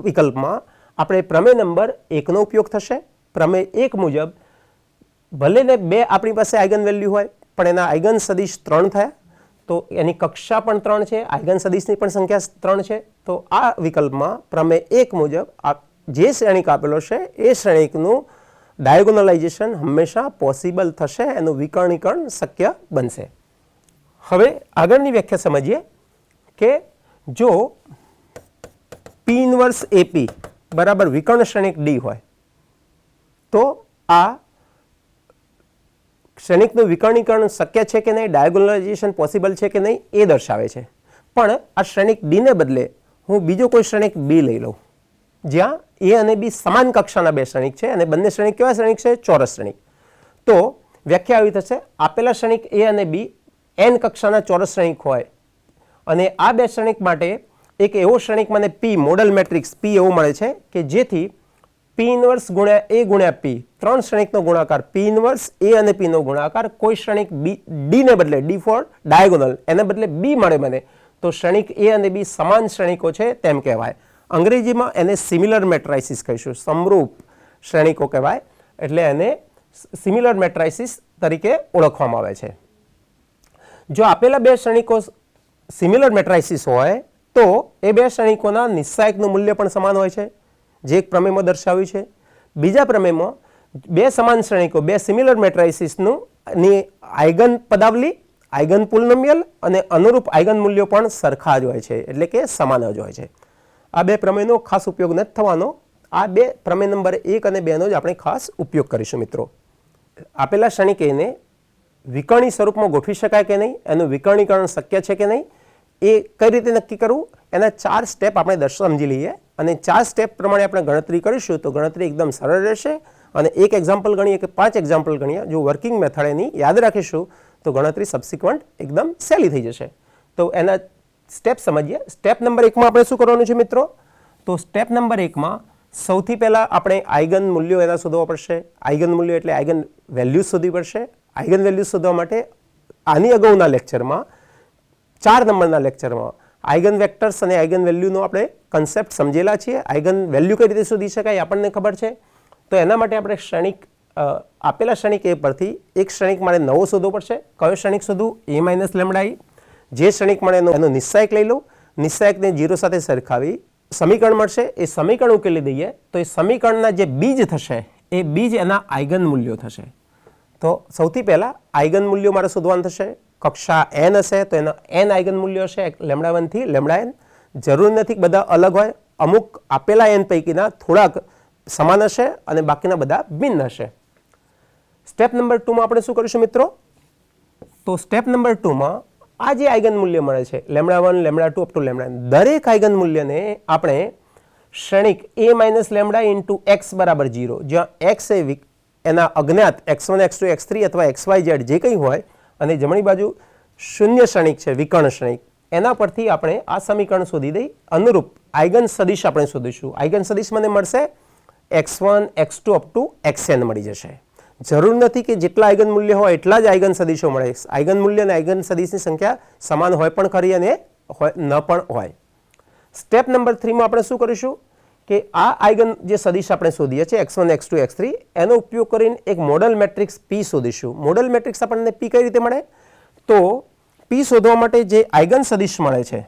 વિકલ્પમાં આપણે પ્રમેય નંબર 1 નો ઉપયોગ થશે. પ્રમેય 1 મુજબ ભલે ને 2 આપણી પાસે આઇગન વેલ્યુ હોય, પણ એના આઇગન સદિશ 3 થયા, તો એની કક્ષા પણ 3 છે, આઇગન સદિશની પણ સંખ્યા 3 છે. તો આ વિકલ્પમાં પ્રમેય 1 મુજબ જે શ્રેણિક આપેલો છે એ શ્રેણિકનું ડાયગોનલાઇઝેશન હંમેશા પોસિબલ થશે, એનું વિકર્ણીકરણ શક્ય બનશે. હવે આગળની વ્યાખ્યા સમજીએ કે જો P ઇન્વર્સ AP બરાબર વિકર્ણ શ્રેણિક D હોય તો આ શ્રેણિકનું વિકર્ણીકરણ શક્ય છે કે નહીં, ડાયગોનલાઇઝેશન પોસિબલ છે કે નહીં એ દર્શાવે છે. પણ આ શ્રેણિક D ને બદલે હું બીજો કોઈ શ્રેણિક B લઈ લઉં, જ્યાં A અને B સમાન કક્ષાના 2 શ્રેણિક છે, અને બંને શ્રેણિક કેવા શ્રેણિક છે? ચોરસ શ્રેણિક. તો વ્યાખ્યા આવી થશે, આપેલા શ્રેણિક A અને B n કક્ષાના ચોરસ શ્રેણિક હોય, અને આ 2 શ્રેણિક માટે એક એવો શ્રેણિક મને P મોડલ મેટ્રિક્સ P એવો મળે છે કે જેથી P ઇન્વર્સ ગુણ્યા A ગુણ્યા P 3 શ્રેણિકનો ગુણાકાર, P ઇન્વર્સ A અને P નો ગુણાકાર કોઈ શ્રેણિક D ને બદલે, D ફોર ડાયગોનલ, એને બદલે B મળે મને, તો શ્રેણિક A અને B સમાન શ્રેણિકો છે તેમ કહેવાય. અંગ્રેજીમાં એને સિમિલર મેટ્રાઇસિસ કહીશું, સમરૂપ શ્રેણિકો કહેવાય, એટલે એને સિમિલર મેટ્રાઇસિસ તરીકે ઓળખવામાં આવે છે. જો આપેલા 2 શ્રેણિકો સિમિલર મેટ્રાઇસિસ હોય તો એ 2 શ્રેણિકોના નિસ્સાયકનું મૂલ્ય પણ સમાન હોય છે, જે એક પ્રમેયમાં દર્શાવ્યું છે. બીજા પ્રમેયમાં 2 સમાન શ્રેણિકો, 2 સિમિલર મેટ્રાઇસિસનું આઇગન પદાવલી, આઇગન પોલિનોમિયલ અને અનુરૂપ આઇગન મૂલ્યો પણ સરખા જ હોય છે, એટલે કે સમાન જ હોય છે. આ 2 પ્રમેયનો ખાસ ઉપયોગ નથી થવાનો, આ 2 પ્રમેય નંબર 1 અને 2 નો જ આપણે ખાસ ઉપયોગ કરીશું. મિત્રો, આપેલા શ્રેણિક એને વિકર્ણી સ્વરૂપમાં ગોઠવી શકાય કે નહીં, એનું વિકર્ણીકરણ શક્ય છે કે નહીં, એ કઈ રીતે નક્કી કરવું, એના 4 સ્ટેપ આપણે સમજી લઈએ, અને 4 સ્ટેપ પ્રમાણે આપણે ગણતરી કરીશું તો ગણતરી એકદમ સરળ રહેશે. અને એક એક્ઝામ્પલ ગણીએ કે 5 એક્ઝામ્પલ ગણીએ, જો વર્કિંગ મેથડ એની યાદ રાખીશું તો ગણતરી સબસિક્વન્ટ એકદમ સહેલી થઈ જશે. તો એના સ્ટેપ સમજીએ. સ્ટેપ નંબર 1 માં આપણે શું કરવાનું છે મિત્રો? તો સ્ટેપ નંબર 1 માં સૌથી પહેલા આપણે આઇગન મૂલ્યો એના શોધવા પડશે. આઇગન મૂલ્યો એટલે આઇગન વેલ્યુ શોધવી પડશે. આઇગન વેલ્યુ શોધવા માટે આની અગાઉના લેક્ચરમાં 4 નંબરના લેક્ચરમાં આઇગન વેક્ટર્સ અને આઇગન વેલ્યુનો આપણે કન્સેપ્ટ સમજેલા છીએ. આઇગન વેલ્યુ કઈ રીતે શોધી શકાય આપણને ખબર છે. તો એના માટે આપણે શ્રેણિક આપેલા શ્રેણિક A પરથી એક શ્રેણિક મારે નવો શોધવો પડશે. કયો શ્રેણિક શોધવું? A minus lambda I. જે શ્રેણિક મળે એનો નિસ્સાયક લઈ લઉં, નિસ્સાયકને 0 સાથે સરખાવી સમીકરણ મળશે. એ સમીકરણ ઉકેલી દઈએ તો એ સમીકરણના જે બીજ થશે એ બીજ એના આઇગન મૂલ્યો થશે. તો સૌથી પહેલા આઇગન મૂલ્યો મારે શોધવાનું થશે. કક્ષા n હશે તો એના n આઇગન મૂલ્યો હશે λ1 થી λn. જરૂર નથી બધા અલગ હોય, અમુક આપેલા n પૈકીના થોડાક સમાન હશે અને બાકીના બધા ભિન્ન હશે. સ્ટેપ નંબર 2 માં આપણે શું કરીશું મિત્રો? તો સ્ટેપ નંબર 2 માં આ જે આઇગન મૂલ્ય મળે છે λ1, λ2 અપ ટુ λn, દરેક આઇગન મૂલ્યને આપણે શ્રેણિક A minus lambda into x બરાબર 0, જ્યાં એના અજ્ઞાત x1 x2 x3 અથવા xyz જે કંઈ હોય અને જમણી બાજુ શૂન્ય ક્ષણિક છે વિકર્ણ ક્ષણિક, એના પરથી આપણે આ સમીકરણ શોધી દઈ અનુરૂપ આઇગન સદિશ આપણે શોધીશું. આઇગન સદિશ મને મળશે x1 x2 up two xn મળી જશે. જરૂર નથી કે જેટલા આઇગન મૂલ્ય હોય એટલા જ આઇગન સદિશો મળે. આઇગન મૂલ્ય અને આઇગન સદિશની સંખ્યા સમાન હોય પણ ખરી અને ન પણ હોય. સ્ટેપ નંબર 3 માં આપણે શું કરીશું કે આ આઇગન જે સદિશ આપણે શોધીએ છીએ x1 x2 x3 એનો ઉપયોગ કરીને એક મોડલ મેટ્રિક્સ P શોધીશું. મોડલ મેટ્રિક્સ આપણને P કઈ રીતે મળે? તો P શોધવા માટે જે આઇગન સદિશ મળે છે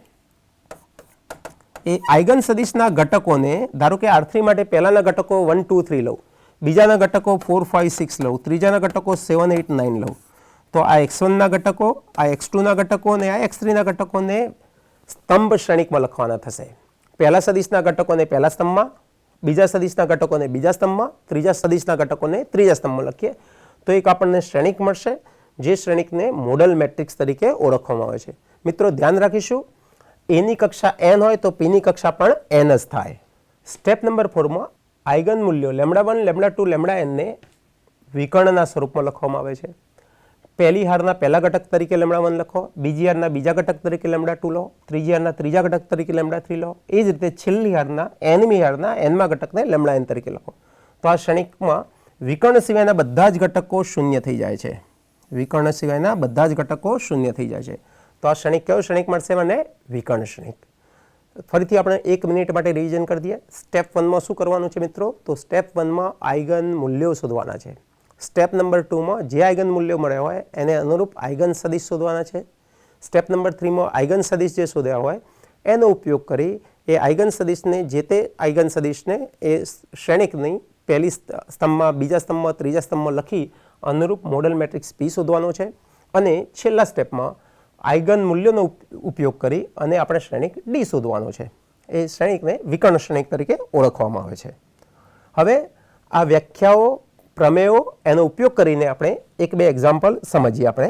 એ આઇગન સદિશના ઘટકોને, ધારો કે R3 માટે પહેલાના ઘટકો 1 2 3 લઉં, બીજાના ઘટકો 4 5 6 લઉં, ત્રીજાના ઘટકો 7 8 9 લઉં, તો આ x1 ના ઘટકો, આ x2 ના ઘટકો અને આ x3 ના ઘટકોને સ્તંભ શ્રેણિકમાં લખવાના થશે. પહેલા સદિશના ઘટકોને પહેલા સ્તંભમાં, બીજા સદિશના ઘટકોને બીજા સ્તંભમાં, ત્રીજા સદિશના ઘટકોને ત્રીજા સ્તંભમાં લખીએ તો એક આપણને શ્રેણિક મળશે, જે શ્રેણિકને મોડલ મેટ્રિક્સ તરીકે ઓળખવામાં આવે છે. મિત્રો ધ્યાન રાખીશું, એની કક્ષા n હોય તો પીની કક્ષા પણ n જ થાય. સ્ટેપ નંબર 4 માં આઇગન મૂલ્યો λ1 λ2 λn ને વિકર્ણના સ્વરૂપમાં લખવામાં આવે છે. પહેલી હારના પહેલા ઘટક તરીકે λ1 લખો, બીજી હારના બીજા ઘટક તરીકે λ2 લો, ત્રીજી હારના ત્રીજા ઘટક તરીકે λ3 લો, એ જ રીતે છેલ્લી હારના nમી હારના nમા ઘટકને λn તરીકે લખો. તો આ શ્રેણિકમાં વિકર્ણ સિવાયના બધા જ ઘટકો શૂન્ય થઈ જાય છે. વિકર્ણ સિવાયના બધા જ ઘટકો શૂન્ય થઈ જાય છે. તો આ શ્રેણિક કયો શ્રેણિક મળશે મને? વિકર્ણ શ્રેણિક. ફરીથી આપણે 1 મિનિટ માટે રિવિઝન કરી દઈએ. સ્ટેપ 1 માં શું કરવાનું છે મિત્રો? તો સ્ટેપ 1 માં આઇગન મૂલ્યો શોધવાના છે. સ્ટેપ નંબર 2 માં જે આઇગન મૂલ્યો મળ્યા હોય એને અનુરૂપ આઇગન સદિશ શોધવાના છે. સ્ટેપ નંબર 3 માં આઇગન સદિશ જે શોધ્યા હોય એનો ઉપયોગ કરી એ આઇગન સદિશને જે તે આઇગન સદિશને એ શ્રેણિકની પહેલી સ્તંભમાં, બીજા સ્તંભમાં, ત્રીજા સ્તંભમાં લખી અનુરૂપ મોડલ મેટ્રિક્સ P શોધવાનો છે. અને છેલ્લા સ્ટેપમાં આઇગન મૂલ્યોનો ઉપયોગ કરી અને આપણે શ્રેણિક D શોધવાનો છે. એ શ્રેણિકને વિકર્ણ શ્રેણિક તરીકે ઓળખવામાં આવે છે. હવે આ વ્યાખ્યાઓ, પ્રમેયો એનો ઉપયોગ કરીને આપણે એક બે એક્ઝામ્પલ સમજીએ આપણે.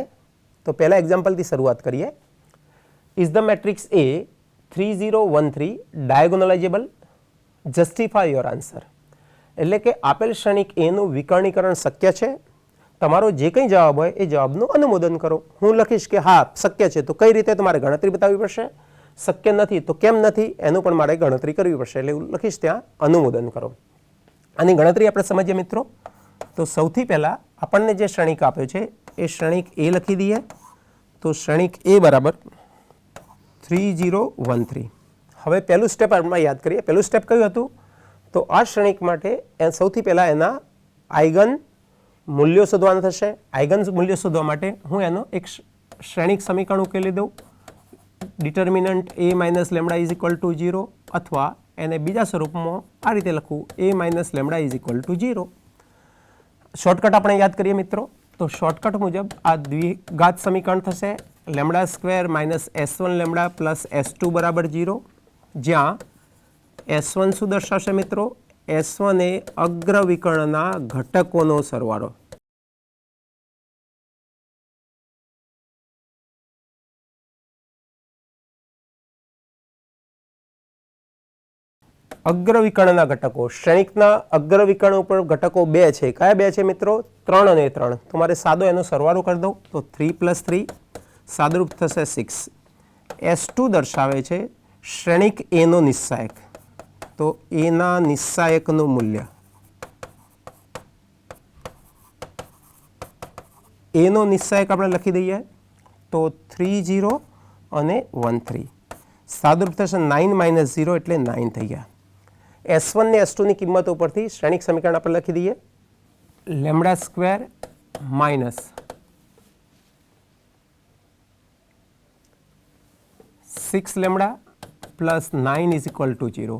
તો પહેલા એક્ઝામ્પલથી શરૂઆત કરીએ. Is the matrix A 3 0 1 3 diagonalizable? Justify your answer. એટલે કે આપેલ શ્રેણિક A નું વિકર્ણીકરણ શક્ય છે? તમારો જે કંઈ જવાબ હોય એ જવાબનું અનુમોદન કરો. હું લખીશ કે હા શક્ય છે, તો કઈ રીતે? તો મારે ગણતરી બતાવવી પડશે. શક્ય નથી તો કેમ નથી એનું પણ મારે ગણતરી કરવી પડશે. એટલે હું લખીશ ત્યાં અનુમોદન કરો. આની ગણતરી આપણે સમજીએ મિત્રો. તો સૌથી પહેલા આપણને જે શ્રેણિક આપ્યો છે એ શ્રેણિક A લખી દઈએ. તો શ્રેણિક A બરાબર 3 0 1 3. હવે પહેલું સ્ટેપ આપણે યાદ કરીએ. પહેલું સ્ટેપ કયું હતું? તો આ શ્રેણિક માટે સૌથી પહેલા એના આઇગન મૂલ્યો શોધવાના થશે. આઇગન મૂલ્યો શોધવા માટે હું એનો એક શ્રેણિક સમીકરણ ઉકેલી દઉં. Determinant A minus lambda is equal to 0, અથવા એને બીજા સ્વરૂપમાં આ રીતે લખવું A minus lambda is equal to 0. Shortcut આપણે યાદ કરીએ મિત્રો. તો શોર્ટકટ મુજબ આ દ્વિઘાત સમીકરણ થશે lambda square minus S1 lambda plus S2 બરાબર 0, જ્યાં S1 શું દર્શાવશે મિત્રો? S1 એ અગ્ર વિકર્ણના ઘટકોનો સરવાળો. અગ્ર વિકર્ણના ઘટકો, શ્રેણિકના અગ્ર વિકર્ણ ઉપર ઘટકો 2 છે. કયા 2 છે મિત્રો? 3 અને 3. તો મારે સાદો એનો સરવાળો કરી દઉં. તો 3 + 3 સાદુરૂપ થશે 6. S2 દર્શાવે છે શ્રેણિક A નો નિસ્સાયક. તો A ના નિસ્સાયકનું મૂલ્ય, A નો નિસ્સાયક આપણે લખી દઈએ. તો 3 0 અને 1 3 સાદુરૂપ થશે 9 - 0 એટલે 9 થઈ ગયા. S1 ને S2 ની કિંમતો પરથી શ્રેણિક સમીકરણ આપણે લખી દઈએ. Lambda square minus 6 lambda plus 9 is equal to 0.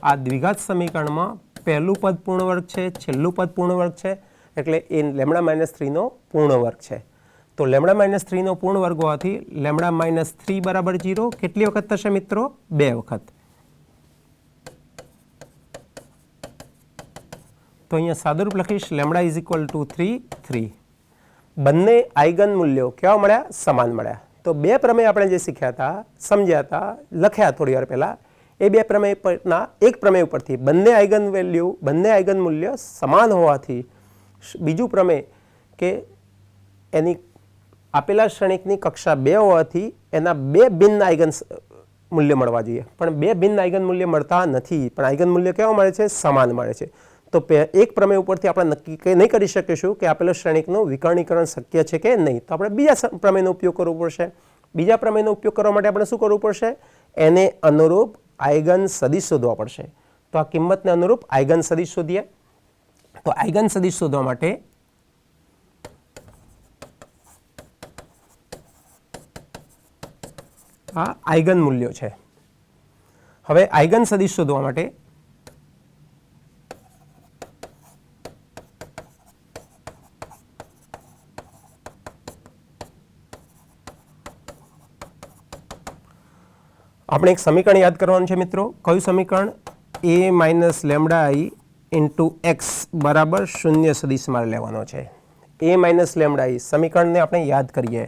આ દ્વિઘાત સમીકરણમાં પહેલું પદ પૂર્ણ વર્ગ છે, છેલ્લું પદ પૂર્ણ વર્ગ છે, એટલે એ લેમ્ડા માઇનસ 3 નો પૂર્ણ વર્ગ છે. તો લેમ્ડા માઇનસ 3 નો પૂર્ણ વર્ગ હોવાથી લેમ્ડા માઇનસ 3 બરાબર 0 કેટલી વખત થશે મિત્રો? 2 વખત. તો અહીંયા સાદુરૂપ લખીશ લેમ્ડા ઇઝ ઇક્વલ ટુ 3 3. બંને આઇગન મૂલ્યો કેવા મળ્યા? સમાન મળ્યા. તો બે પ્રમેય આપણે જે શીખ્યા હતા, સમજ્યા હતા, લખ્યા થોડી વાર પહેલા, એ બે પ્રમેય પરના એક પ્રમેય ઉપરથી બંને આઇગન વેલ્યુ, બંને આઇગન મૂલ્ય સમાન હોવાથી બીજું પ્રમેય કે એની આપેલા શ્રેણિકની કક્ષા 2 હોવાથી એના 2 ભિન્ન આઇગન મૂલ્ય મળવા જોઈએ, પણ 2 ભિન્ન આઇગન મૂલ્ય મળતા નથી, પણ આઇગન મૂલ્ય કેવા મળે છે? સમાન મળે છે. તો એક પ્રમેય ઉપરથી આપણે નક્કી નહીં કરી શકીશું કે આપેલો શ્રેણિકનું વિકર્ણીકરણ શક્ય છે કે નહીં, તો આપણે બીજા પ્રમેયનો ઉપયોગ કરવો પડશે. બીજા પ્રમેયનો ઉપયોગ કરવા માટે આપણે શું કરવું પડશે? એને અનુરૂપ આઇગન સદિશ શોધવા પડશે. તો આ કિંમતને અનુરૂપ આઇગન સદિશ શોધીએ. તો આઇગન સદિશ શોધવા માટે આ આઇગન મૂલ્યો છે. હવે આઇગન સદિશ શોધવા માટે આપણે એક સમીકરણ યાદ કરવાનું છે મિત્રો. કયું સમીકરણ? a minus lambda i into x બરાબર 0 સદિશ મારે લેવાનો છે. a માઇનસ લેમડા i સમીકરણને આપણે યાદ કરીએ.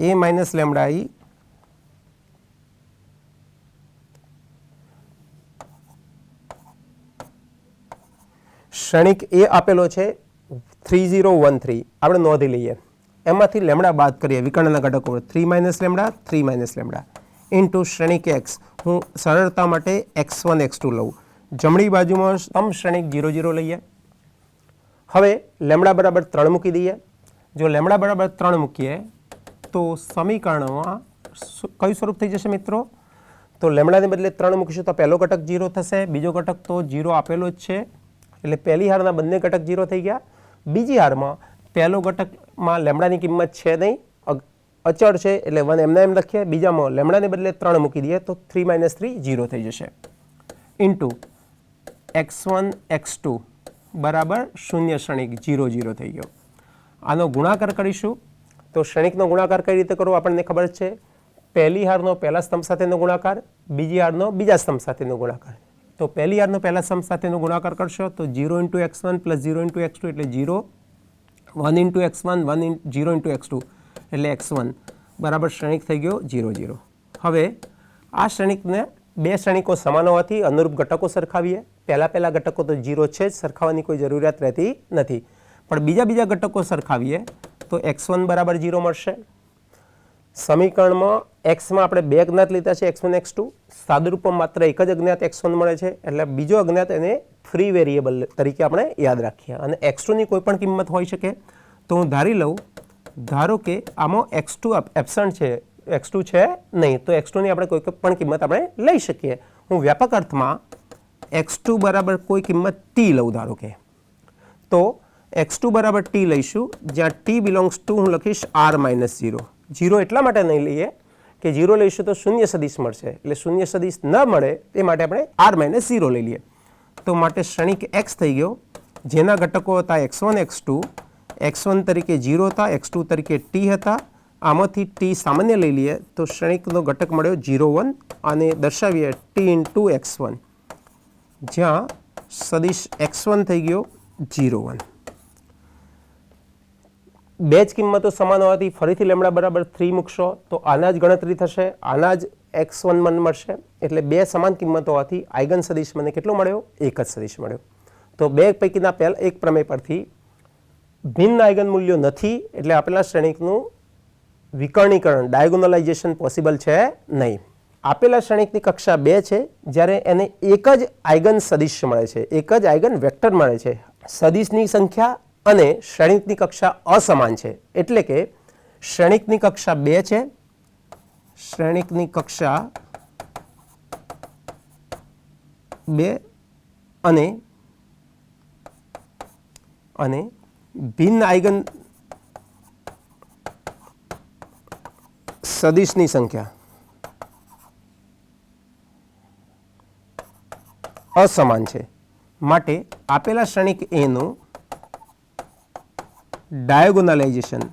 a માઇનસ લેમડા i શ્રેણિક એ આપેલો છે 3013, આપણે નોંધી લઈએ. એમાંથી લેમડા બાદ કરીએ વિકર્ણના ઘટકો 3 minus lambda 3 minus lambda into શ્રેણિક x. હું સરળતા માટે x1 x2 લઉં. જમણી બાજુમાં સમ શ્રેણિક 0 0 લઈએ. હવે લેમડા બરાબર 3 મૂકી દઈએ. જો લેમડા બરાબર 3 મૂકીએ તો સમીકરણમાં કયું સ્વરૂપ થઈ જશે મિત્રો? તો લેમડાને બદલે 3 મૂકીશું તો પહેલો ઘટક 0 થશે, બીજો ઘટક તો 0 આપેલો જ છે, એટલે પહેલી હારના બંને ઘટક 0 થઈ ગયા. બીજી હારમાં પહેલો ઘટકમાં લેમડાની કિંમત છે નહીં, અચળ છે, એટલે 1 એમના એમ લખીએ. બીજામાં લેમડાને બદલે 3 મૂકી દઈએ તો 3 - 3 0 થઈ જશે. ઇન્ટુ x1 x2 બરાબર 0 શ્રેણિક 0 0 થઈ ગયો. આનો ગુણાકાર કરીશું તો શ્રેણિકનો ગુણાકાર કઈ રીતે કરવો આપણને ખબર છે. પહેલી હારનો પહેલા સ્તંભ સાથેનો ગુણાકાર, બીજી હારનો બીજા સ્તંભ સાથેનો ગુણાકાર. તો પહેલી હારનો પહેલા સ્તંભ સાથેનો ગુણાકાર કરશો તો 0 × x1 + 0 × x2 એટલે 0, 1 × x1 0 × x2 એટલે x1 બરાબર શ્રેણિક થઈ ગયો 0 0. હવે આ શ્રેણિકને બે શ્રેણિકો સમાન હોવાથી અનુરૂપ ઘટકો સરખાવીએ. પહેલા ઘટકો તો 0 છે જ, સરખાવવાની કોઈ જરૂરિયાત રહેતી નથી, પણ બીજા ઘટકો સરખાવીએ તો x1 બરાબર 0 મળશે. સમીકરણમાં xમાં આપણે બે અજ્ઞાત લીધા છે x1 x2, સાદુરૂપમાં માત્ર એક જ અજ્ઞાત x1 મળે છે, એટલે બીજો અજ્ઞાત એને ફ્રી વેરિયેબલ તરીકે આપણે યાદ રાખીએ. અને x2 ની કોઈ પણ કિંમત હોઈ શકે. તો હું ધારી લઉં, ધારો કે આમાં x2 એબ્સન્ટ છે, x2 છે નહીં, તો x2 ની આપણે કોઈ પણ કિંમત આપણે લઈ શકીએ. હું વ્યાપક અર્થમાં x2 બરાબર કોઈ કિંમત t લઉં ધારો કે, તો x2 બરાબર t લઈશું, જ્યાં t બિલોંગ્સ ટુ હું લખીશ r-0. 0 એટલા માટે નહીં લઈએ કે 0 લઈશું તો શૂન્ય સદિશ મળશે, એટલે શૂન્ય સદિશ ન મળે એ માટે આપણે r-0 લઈ લઈએ. તો માટે શ્રેણિક x થઈ ગયો, જેના ઘટકો હતા x1 x2, x1 તરીકે 0 હતા, x2 તરીકે t હતા. આમાંથી t સામાન્ય લઈ લઈએ તો શ્રેણિકનો ઘટક મળ્યો 0 1, અને દર્શાવીએ t × x1, જ્યાં સદિશ x1 થઈ ગયો 0 1. બે જ કિંમતો સમાન હોવાથી ફરીથી લેમડા બરાબર 3 મૂકશો તો આના જ ગણતરી થશે, આના જ x1 મળશે, એટલે બે સમાન કિંમતો હોવાથી આઇગન સદિશ મને કેટલો મળ્યો? એક જ સદિશ મળ્યો. તો બે પૈકીના પહેલા એક પ્રમેય પરથી ભિન્ન આઇગન મૂલ્યો નથી, એટલે આપેલા શ્રેણિકનું વિકર્ણીકરણ ડાયગોનલાઇઝેશન પોસિબલ છે નહીં. આપેલા શ્રેણિકની કક્ષા 2 છે, જ્યારે એને એક જ આઇગન સદિશ મળે છે, એક જ આઇગન વેક્ટર મળે છે. સદિશની સંખ્યા અને શ્રેણિકની કક્ષા અસમાન છે, એટલે કે શ્રેણિકની કક્ષા 2 છે, શ્રેણિકની કક્ષા 2 અને ભિન્ન આઇગન સદિશની સંખ્યા અસમાન છે. માટે આપેલા શ્રેણિક A નું ડાયગોનલાઇઝેશન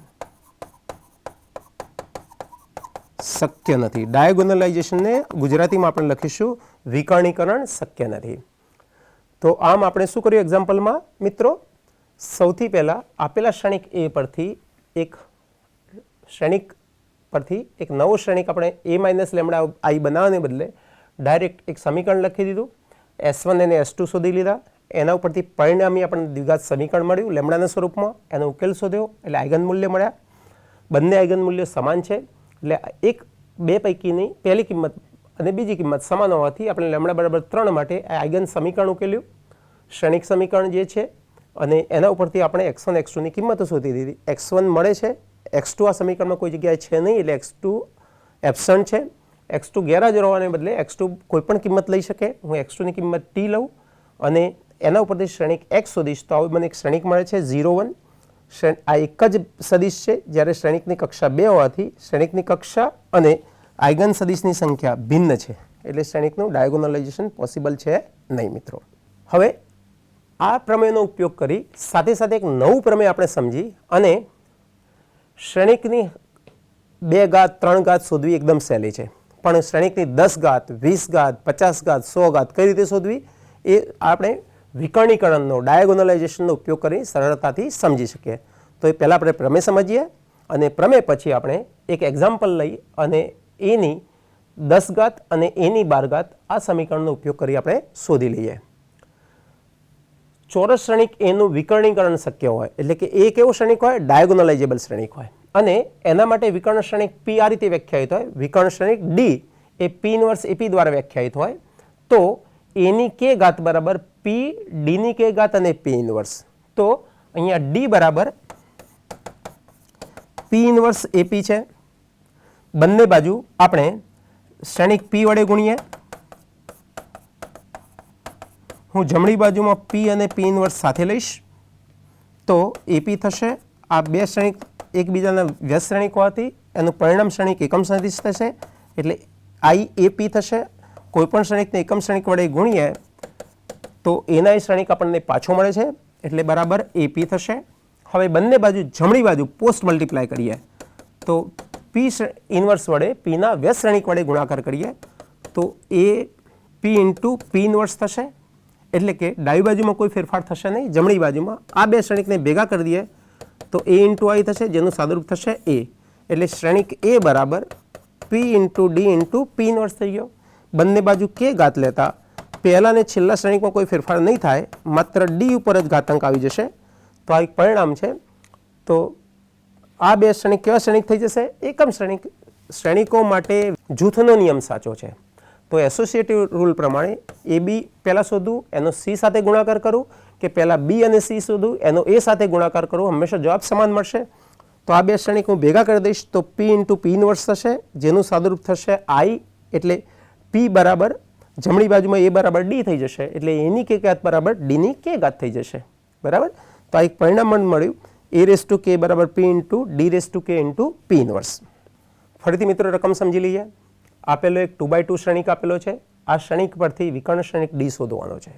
શક્ય નથી. ડાયગોનલાઇઝેશનને ગુજરાતીમાં આપણે લખીશું વિકર્ણીકરણ શક્ય નથી. તો આમ આપણે શું કર્યું એક્ઝામ્પલમાં મિત્રો? સૌથી પહેલાં આપેલા શ્રેણિક A પરથી એક નવો શ્રેણિક આપણે a-λ i બનાવવાને બદલે ડાયરેક્ટ એક સમીકરણ લખી દીધું. S1 અને S2 શોધી લીધા, એના ઉપરથી પરિણામી આપણને દ્વિઘાત સમીકરણ મળ્યું લેમડાના સ્વરૂપમાં, એનો ઉકેલ શોધ્યો એટલે આઇગન મૂલ્ય મળ્યા. બંને આઇગન મૂલ્યો સમાન છે એટલે એક બે પૈકીની પહેલી કિંમત અને બીજી કિંમત સમાન હોવાથી આપણે લેમડા બરાબર 3 માટે આઇગન સમીકરણ ઉકેલ્યું, શ્રેણિક સમીકરણ જે છે, અને એના ઉપરથી આપણે x1 x2 ની કિંમતો શોધી દીધી. x1 મળે છે, x2 આ સમીકરણમાં કોઈ જગ્યાએ છે નહીં એટલે x2 એબ્સન્ટ છે. x2 ગેરહાજર હોવાને બદલે x2 કોઈ પણ કિંમત લઈ શકે. હું x2 ની કિંમત t લઉં અને એના ઉપરથી શ્રેણિક x શોધીશ તો આવી મને એક શ્રેણિક મળે છે 0 1. આ એક જ સદિશ છે જ્યારે શ્રેણિકની કક્ષા 2 હોવાથી શ્રેણિકની કક્ષા અને આઇગન સદિશની સંખ્યા ભિન્ન છે એટલે શ્રેણિકનું ડાયગોનલાઇઝેશન પોસિબલ છે નહીં મિત્રો. હવે આ પ્રમેયનો ઉપયોગ કરી સાથે સાથે એક નવું પ્રમેય આપણે સમજી અને શ્રેણિકની 2 ઘાત 3 ઘાત શોધવી એકદમ સહેલી છે, પણ શ્રેણિકની 10 ઘાત 20 ઘાત 50 ઘાત 100 ઘાત કઈ રીતે શોધવી એ આપણે વિકર્ણીકરણનો ડાયગોનલાઇઝેશનનો ઉપયોગ કરી સરળતાથી સમજી શકીએ. તો એ પહેલાં આપણે પ્રમેય સમજીએ અને પ્રમેય પછી આપણે એક એક્ઝામ્પલ લઈ અને એની 10 ઘાત અને એની 12 ઘાત આ સમીકરણનો ઉપયોગ કરી આપણે શોધી લઈએ. ચોરસ શ્રેણિક એનું વિકર્ણીકરણ શક્ય હોય એટલે કે એ કેવું શ્રેણિક હોય? ડાયગોનલાઇઝેબલ શ્રેણિક હોય અને એના માટે વિકર્ણ શ્રેણિક P આ રીતે વ્યાખ્યાયિત હોય. વિકર્ણ શ્રેણિક D એ P ઇન્વર્સ AP દ્વારા વ્યાખ્યાયિત હોય તો એની k ઘાત બરાબર P D ની k ઘાત અને P ઇન્વર્સ. તો અહીંયા D બરાબર P ઇન્વર્સ AP છે. બંને બાજુ આપણે શ્રેણિક P વડે ગુણીએ. હું જમણી બાજુમાં P અને P ઇન્વર્સ સાથે લઈશ તો AP થશે. આ બે શ્રેણિક એકબીજાના વ્યસ્ત શ્રેણિક હોવાથી એનું પરિણામ શ્રેણિક એકમ સદિશ થશે એટલે IAP થશે. કોઈપણ શ્રેણિકને એકમ શ્રેણિક વડે ગુણીએ તો એના શ્રેણિક આપણને પાછો મળે છે એટલે બરાબર AP થશે. હવે બંને બાજુ જમણી બાજુ પોસ્ટ મલ્ટીપ્લાય કરીએ તો P ઇન્વર્સ વડે Pના વ્યસ્ત શ્રેણિક વડે ગુણાકાર કરીએ તો AP ઇન્ટુ P ઇન્વર્સ થશે એટલે કે ડાબી બાજુમાં કોઈ ફેરફાર થશે નહીં. જમણી બાજુમાં આ બે શ્રેણિકને ભેગા કરી દઈએ તો A ઇન્ટુ I થશે જેનું સાદુરૂપ થશે A એટલે શ્રેણિક A બરાબર P into D into P inverse થઈ ગયો. બંને બાજુ k ઘાત લેતા પહેલા ને છેલ્લા શ્રેણિકમાં કોઈ ફેરફાર નહીં થાય, માત્ર D ઉપર જ ઘાતાંક આવી જશે. તો આ એક પરિણામ છે. તો આ બે શ્રેણિક કેવા શ્રેણિક થઈ જશે? એકમ શ્રેણિક. શ્રેણિકો માટે જૂથનો નિયમ સાચો છે. તો એસોસિએટિવ રૂલ પ્રમાણે AB પહેલાં શોધવું એનો C સાથે ગુણાકાર કરું કે પહેલાં B અને C શોધવું એનો A સાથે ગુણાકાર કરવું, હંમેશા જવાબ સમાન મળશે. તો આ બે શ્રેણિક હું ભેગા કરી દઈશ તો P ઇન્ટુ P ઇન્વર્સ થશે જેનું સાદુરૂપ થશે I એટલે P બરાબર જમણી બાજુમાં A બરાબર D થઈ જશે એટલે એની k ઘાત બરાબર D ની k ઘાત થઈ જશે. બરાબર. તો આ એક પરિણામ મળ્યું A રેઝ ટુ k બરાબર P into D raise to k into P inverse. ફરીથી મિત્રો રકમ સમજી લઈએ. આપેલો એક 2x2 શ્રેણિક આપેલો છે. આ શ્રેણિક પરથી વિકર્ણ શ્રેણિક D શોધવાનો છે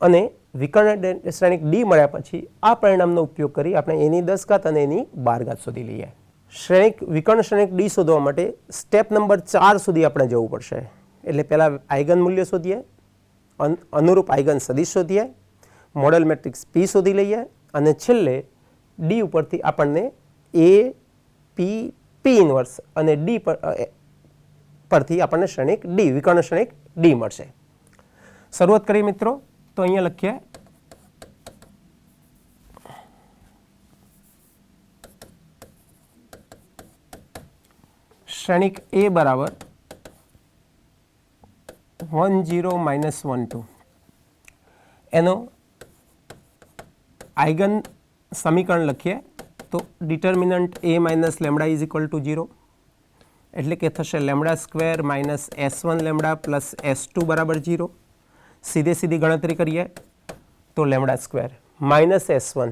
અને વિકર્ણ શ્રેણિક D મળ્યા પછી આ પરિણામનો ઉપયોગ કરી આપણે એની 10 ઘાત અને એની 12 ઘાત શોધી લઈએ. શ્રેણિક વિકર્ણ શ્રેણિક D શોધવા માટે સ્ટેપ નંબર 4 સુધી આપણે જવું પડશે. એટલે પહેલાં આઇગન મૂલ્ય શોધીએ, અનુરૂપ આઇગન સદિશ શોધીએ, મોડેલ મેટ્રિક્સ P શોધી લઈએ અને છેલ્લે D ઉપરથી આપણને A P P ઇન્વર્સ અને D પરથી આપણને શ્રેણિક D વિકર્ણ શ્રેણિક D મળશે. શરૂઆત કરીએ મિત્રો તો અહીંયા લખીએ શ્રેણિક A બરાબર 1 0 -1 2 એનો આઇગન સમીકરણ લખીએ તો determinant A minus lambda is equal to 0 એટલે કે થશે lambda square minus S1 lambda plus S2 બરાબર 0. સીધે સીધી ગણતરી કરીએ તો લેમડા સ્ક્વેર માઇનસ S1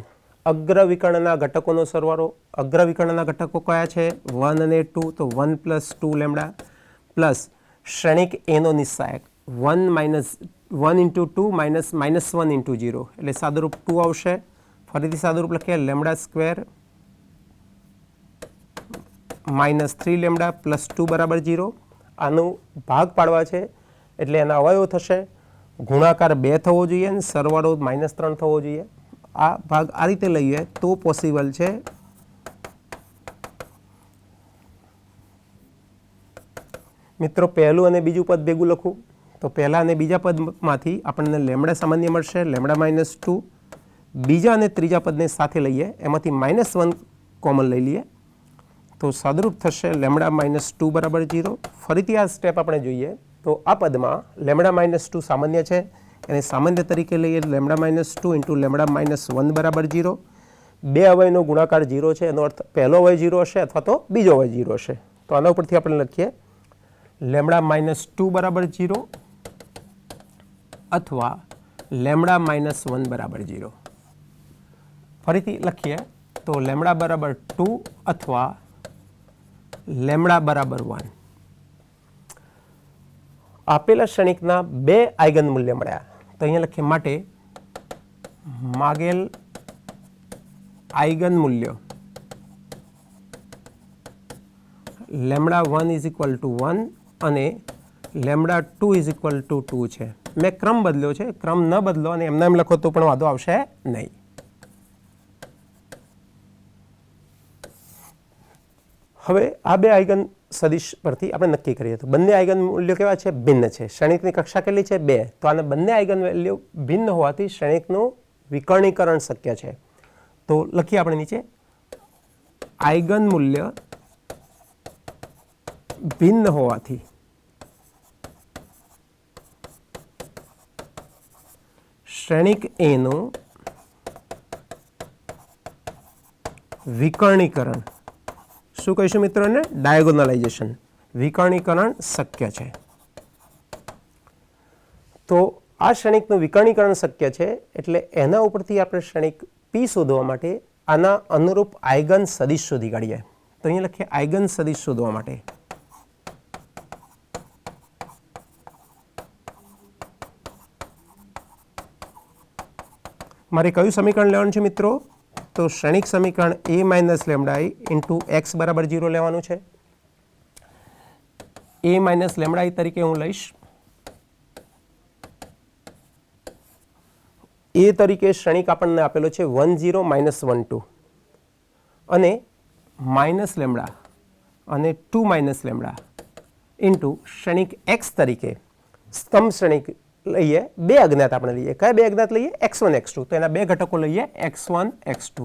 અગ્ર વિકર્ણના ઘટકોનો સરવાળો. અગ્ર વિકર્ણના ઘટકો કયા છે? 1 અને 2 તો 1 પ્લસ 2 લેમડા પ્લસ શ્રેણિક એનો નિસ્સાયક 1 ઇન્ટુ 2 માઇનસ -1 ઇન્ટુ 0 એટલે સાદુરૂપ 2 આવશે. ફરીથી સાદુરૂપ લખીએ lambda square minus 3 lambda plus 2 બરાબર 0. આનું ભાગ પાડવા છે એટલે એના અવયવો થશે. ગુણાકાર 2 થવો જોઈએ અને સરવાળો -3 થવો જોઈએ. આ ભાગ આ રીતે લઈએ તો પોસિબલ છે. મિત્રો પહેલું અને બીજું પદ ભેગું લખું તો તો પહેલા અને બીજા પદમાંથી આપણને લેમડા સામાન્ય મળશે, લેમડા -2. બીજા અને ત્રીજા પદને સાથે લઈએ, એમાંથી -1 કોમન લઈ લઈએ તો સાદુરૂપ થશે લેમડા -2 બરાબર 0. ફરીથી આ સ્ટેપ આપણે જોઈએ તો આ પદમાં લેમડા -2 સામાન્ય છે, એને સામાન્ય તરીકે લઈએ, લેમડા -2 ઇન્ટુ લેમડા -1 બરાબર 0. બે અવયવનો ગુણાકાર 0 છે, એનો અર્થ પહેલો અવયવ 0 હશે અથવા તો બીજો અવયવ 0 હશે. તો આના ઉપરથી આપણે લખીએ લેમડા -2 બરાબર 0 અથવા લેમડા -1 બરાબર 0. ફરીથી લખીએ તો લેમડા બરાબર 2 અથવા લેમડા બરાબર 1. આપેલા ક્ષણિકના બે આઇગન મૂલ્ય મળ્યા તો અહીંયા લખીએ માટે માગેલ આઇગન મૂલ્ય લેમડા 1 ઇઝ ઇક્વલ ટુ 1 અને લેમડા 2 ઇઝ ઇક્વલ ટુ 2 છે. મેં ક્રમ બદલ્યો છે, ક્રમ ન બદલો અને એમને એમ લખો તો પણ વાંધો આવશે નહીં. હવે આ બે આઇગન સદિશ પરથી આપણે નક્કી કરીએ તો બંને આઇગન મૂલ્યો કેવા છે? ભિન્ન છે. શ્રેણિકની કક્ષા કેટલી છે? 2. તો આને બંને આઇગન વેલ્યુ ભિન્ન હોવાથી શ્રેણિકનું વિકર્ણીકરણ શક્ય છે. તો લખીએ આપણે નીચે આઇગન મૂલ્ય ભિન્ન હોવાથી શ્રેણિક A નું વિકર્ણીકરણ, શું કહીશું મિત્રોને? ડાયગોનલાઇઝેશન, વિકર્ણીકરણ શક્ય છે. તો આ શ્રેણિકનું વિકર્ણીકરણ શક્ય છે એટલે એના ઉપરથી આપણે શ્રેણિક P શોધવા માટે આના અનુરૂપ આઇગન સદિશ શોધી કાઢીએ. તો અહીંયા લખીએ આઇગન સદિશ શોધવા માટે મારે કયું સમીકરણ લેવાનું છે મિત્રો? તો શ્રેણિક સમીકરણ A minus lambda I into x બરાબર 0 લેવાનું છે. A માઇનસ લેમડા I તરીકે હું લઈશ. A તરીકે શ્રેણિક આપણને આપેલો છે 1 0 -1 2 અને માઇનસ લેમડા અને 2 માઇનસ લેમડા ઇન્ટુ શ્રેણિક x તરીકે સ્તંભ શ્રેણિક લઈએ, બે અજ્ઞાત આપણે લઈએ. કયા બે અજ્ઞાત લઈએ? x1 x2. તો એના બે ઘટકો લઈએ x1 x2.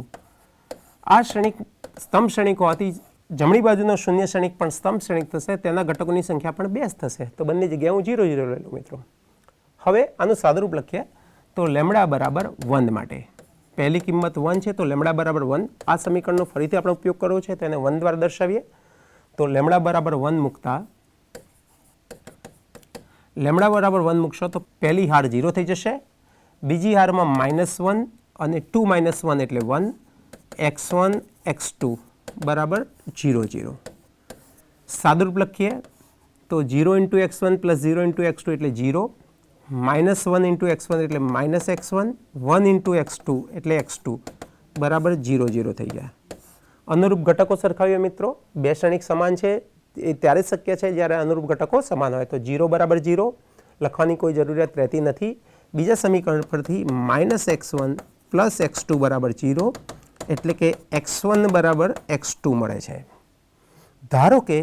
આ શ્રેણિક સ્તંભ શ્રેણિક હોવાથી જમણી બાજુનો શૂન્ય શ્રેણિક પણ સ્તંભ શ્રેણિક થશે, તેના ઘટકોની સંખ્યા પણ 2 થશે. તો બંને જગ્યાએ હું 0 0 લઈ લઉં મિત્રો. હવે આનું સાદુરૂપ લખીએ તો લેમડા બરાબર 1 માટે પહેલી કિંમત 1 છે તો લેમડા બરાબર 1. આ સમીકરણનો ફરીથી આપણે ઉપયોગ કરવો છે તો એને 1 દ્વારા દર્શાવીએ. તો લેમડા બરાબર 1 મૂકતા લેમડા બરાબર 1 મૂકશો તો પહેલી હાર 0 થઈ જશે, બીજી હારમાં -1 અને 2 -1 એટલે 1, x1 x2 બરાબર 0 0. સાદુરૂપ લખીએ તો 0 × x1 + 0 × x2 એટલે 0, -1 × x1 એટલે -x1, 1 × x2 એટલે x2 બરાબર 0 0 થઈ ગયા. અનુરૂપ ઘટકો સરખાવીએ મિત્રો. બે શ્રેણિક સમાન છે એ ત્યારે શક્ય છે જ્યારે અનુરૂપ ઘટકો સમાન હોય. તો 0 બરાબર 0 લખવાની કોઈ જરૂરિયાત રહેતી નથી. બીજા સમીકરણ પરથી -x1 + x2 બરાબર 0 એટલે કે x1 બરાબર x2 મળે છે. ધારો કે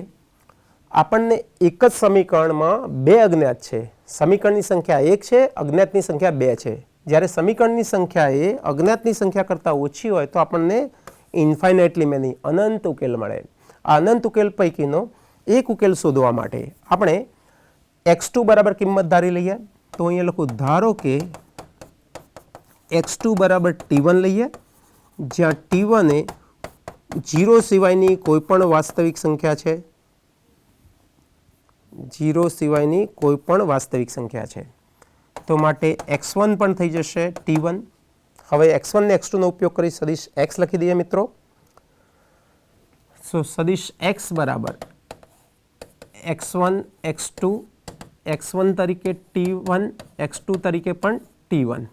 આપણને એક જ સમીકરણમાં બે અજ્ઞાત છે, સમીકરણની સંખ્યા 1 છે, અજ્ઞાતની સંખ્યા 2 છે. જ્યારે સમીકરણની સંખ્યા એ અજ્ઞાતની સંખ્યા કરતાં ઓછી હોય તો આપણને ઇન્ફાઇનાઇટલી મેની અનંત ઉકેલ મળે. આ અનંત ઉકેલ પૈકીનો એક ઉકેલ શોધવા માટે આપણે x2 બરાબર કિંમત ધારી લઈએ. તો અહીંયા લખું ધારો કે x2 બરાબર t1 લઈએ, જ્યાં t1 એ 0 સિવાયની કોઈ પણ વાસ્તવિક સંખ્યા છે. 0 સિવાયની કોઈ પણ વાસ્તવિક સંખ્યા છે તો માટે x1 પણ થઈ જશે t1. હવે x1 ને x2 નો ઉપયોગ કરી સદિશ x લખી દઈએ મિત્રો. સો સદિશ x બરાબર x1 x2, x1 તરીકે t1, x2 તરીકે પણ t1.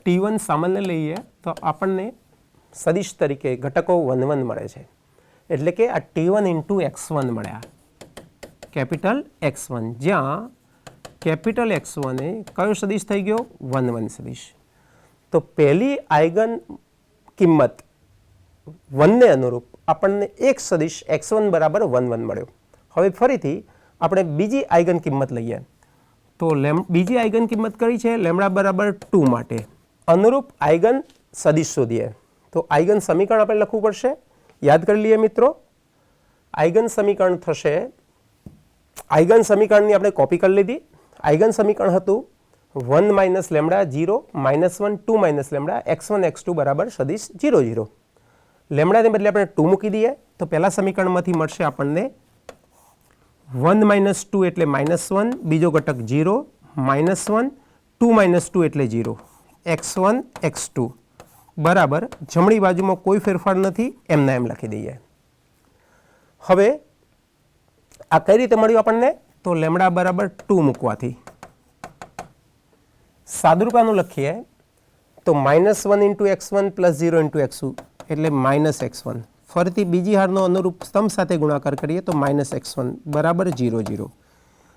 t1 સામાન્ય લઈએ તો આપણને સદિશ તરીકે ઘટકો 1 1 મળે છે. એટલે કે આ t1 × x1 મળ્યા, કેપિટલ x1, જ્યાં કેપિટલ x1 એ કયો સદિશ થઈ ગયો? 1 1 સદિશ. તો પહેલી આઇગન કિંમત 1 ને અનુરૂપ આપણને એક સદિશ x1 બરાબર 1 1 મળ્યો. હવે ફરીથી આપણે બીજી આઈગન કિંમત લઈએ. તો બીજી આઈગન કિંમત કઈ છે? લેમ્ડા બરાબર 2 માટે અનુરૂપ આઈગન સદિશ શોધીએ. તો આઈગન સમીકરણ આપણે લખવું પડશે. યાદ કરી લઈએ મિત્રો. આઈગન સમીકરણ થશે, આઈગન સમીકરણની આપણે કોપી કરી લીધી. આઈગન સમીકરણ હતું 1 minus lambda 0 minus 1 2 minus lambda x1 x2 બરાબર સદિશ 0 0. લેમ્ડાને બદલે આપણે 2 મૂકી દઈએ તો પહેલા સમીકરણમાંથી મળશે આપણને 1 માઇનસ 2 એટલે માઇનસ 1, બીજો ઘટક 0 માઇનસ 1 2 માઇનસ 2 એટલે 0 x1 x2 બરાબર જમણી બાજુમાં કોઈ ફેરફાર નથી, એમના એમ લખી દઈએ. હવે આ કઈ રીતે મળ્યું આપણને? તો લેમ્ડા બરાબર 2 મૂકવાથી સાદુરૂપાનું લખીએ તો minus 1 into x1 plus 0 into x2 એટલે માઇનસ x1. ફરીથી બીજી હારનો અનુરૂપ સ્તંભ સાથે ગુણાકાર કરીએ તો માઇનસ x1 બરાબર 0 0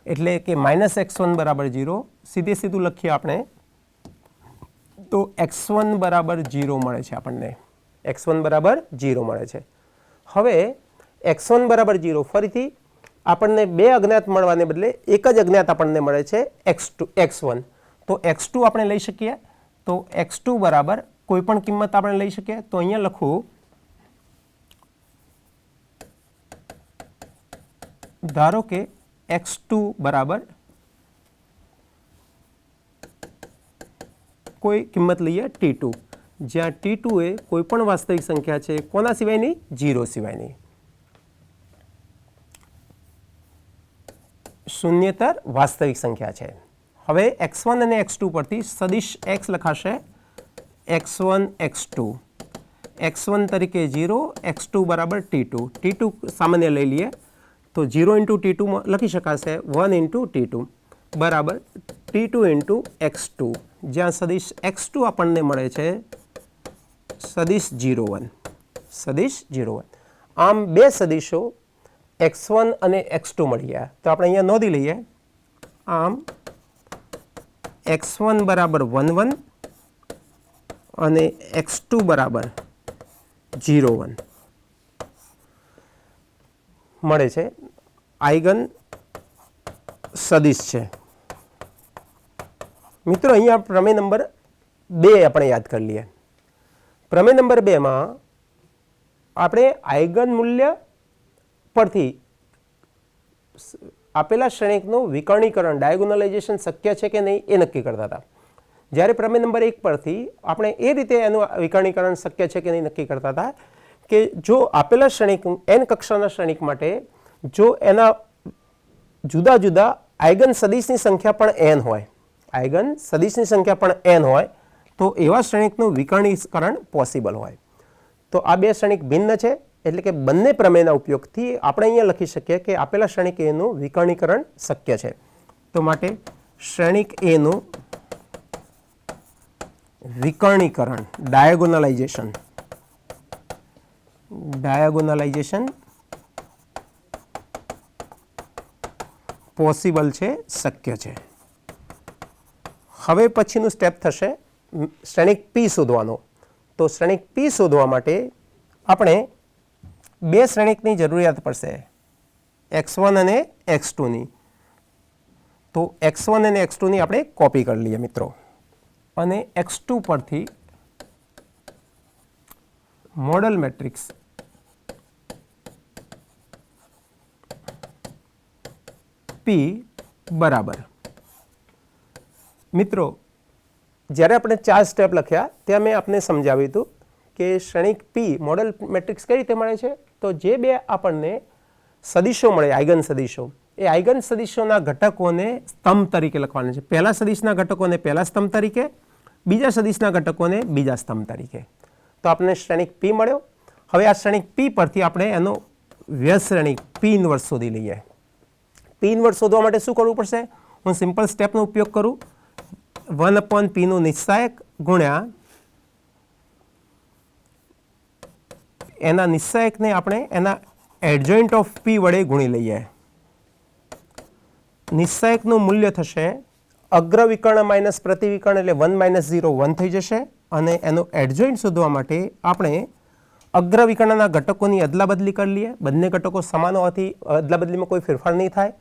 એટલે કે માઇનસ x1 બરાબર 0. સીધે સીધું લખીએ આપણે તો x1 બરાબર 0 મળે છે આપણને. x1 બરાબર 0 મળે છે. હવે x1 બરાબર 0 ફરીથી આપણને બે અજ્ઞાત મળવાને બદલે એક જ અજ્ઞાત આપણને મળે છે x1. તો x2 આપણે લઈ શકીએ. તો x2 બરાબર કોઈ પણ કિંમત આપણે લઈ શકીએ. તો અહીંયા લખું ધારો કે x2 બરાબર કોઈ કિંમત લઈએ t2, જ્યાં t2 એ કોઈ પણ વાસ્તવિક સંખ્યા છે. કોના સિવાયની? 0 સિવાયની. શૂન્યેતર વાસ્તવિક સંખ્યા છે. હવે x1 અને x2 પરથી સદિશ x લખાશે x1 x2. x1 તરીકે 0, x2 બરાબર t2. t2 સામાન્ય લઈ લઈએ તો 0 ઇન્ટુ t2 લખી શકાશે 1 ઇન્ટુ t2 બરાબર t2 ઇન્ટુ x2, જ્યાં સદિશ x2 આપણને મળે છે સદિશ 0 1. સદિશ 0 1. આમ બે સદિશો x1 અને x2 મળી ગયા. તો આપણે અહીંયા નોંધી લઈએ. આમ x1 બરાબર 1 1 અને x2 બરાબર 0 1 મળે છે. આઈગન સદિશ છે. મિત્રો અહીંયા પ્રમેય નંબર 2 આપણે યાદ કરી લઈએ. પ્રમેય નંબર 2 માં આપણે આઈગન મૂલ્ય પરથી આપેલા શ્રેણિકનું વિકર્ણીકરણ ડાયગોનલાઇઝેશન શક્ય છે કે નહીં એ નક્કી કરતા હતા. જ્યારે પ્રમેય નંબર 1 પરથી આપણે એ રીતે એનું વિકર્ણીકરણ શક્ય છે કે નહીં નક્કી કરતા હતા કે જો આપેલા શ્રેણિક n કક્ષાના શ્રેણિક માટે જો એના જુદા જુદા આઈગન સદિશની સંખ્યા પણ n હોય, આઈગન સદિશની સંખ્યા પણ n હોય તો એવા શ્રેણિકનું વિકર્ણીકરણ પોસિબલ હોય. તો આ બે શ્રેણિક ભિન્ન છે એટલે કે બંને પ્રમેયના ઉપયોગથી આપણે અહીંયા લખી શકીએ કે આપેલા શ્રેણિક એનું વિકર્ણીકરણ શક્ય છે. તો માટે શ્રેણિક એનું વિકર્ણીકરણ ડાયાગોનલાઇઝેશન પોસિબલ છે, શક્ય છે. હવે પછીનું સ્ટેપ થશે શ્રેણિક P શોધવાનો. તો શ્રેણિક P શોધવા માટે આપણે બે શ્રેણિકની જરૂરિયાત પડશે, x1 અને x2 ની. તો x1 અને x2 ની આપણે કોપી કરી લઈએ મિત્રો, અને x2 પરથી મોડલ મેટ્રિક્સ P બરાબર. મિત્રો જ્યારે આપણે 4 સ્ટેપ લખ્યા ત્યાં મેં આપને સમજાવ્યું હતું કે શ્રેણિક P મોડલ મેટ્રિક્સ કઈ રીતે મળે છે. તો જે બે આપણને સદિશો મળે આઈગન સદિશો, એ આઈગન સદિશોના ઘટકોને સ્તંભ તરીકે લખવાના છે. પહેલા સદિશના ઘટકોને પહેલા સ્તંભ તરીકે, બીજા સદિશના ઘટકોને બીજા સ્તંભ તરીકે. તો આપણને શ્રેણિક P મળ્યો. હવે આ શ્રેણિક P પરથી આપણે એનો વ્યસ્ત શ્રેણિક P ઇન્વર્સ શોધી લઈએ. P ઇન્વર્સ શોધવા માટે શું કરવું પડશે? હું સિમ્પલ સ્ટેપનો ઉપયોગ કરું. 1/P નું નિશ્ચાયક ગુણ્યા એના નિશ્ચાયકને આપણે એના એડજોઇન્ટ ઓફ P વડે ગુણી લઈએ. નિશ્ચાયકનું મૂલ્ય થશે અગ્ર વિકર્ણ માઇનસ પ્રતિવિકર્ણ એટલે 1 - 0 1 થઈ જશે, અને એનો એડજોઇન્ટ શોધવા માટે આપણે અગ્રવિકર્ણના ઘટકોની અદલાબદલી કરી લઈએ. બંને ઘટકો સમાન હોવાથી અદલાબદલીમાં કોઈ ફેરફાર નહીં થાય.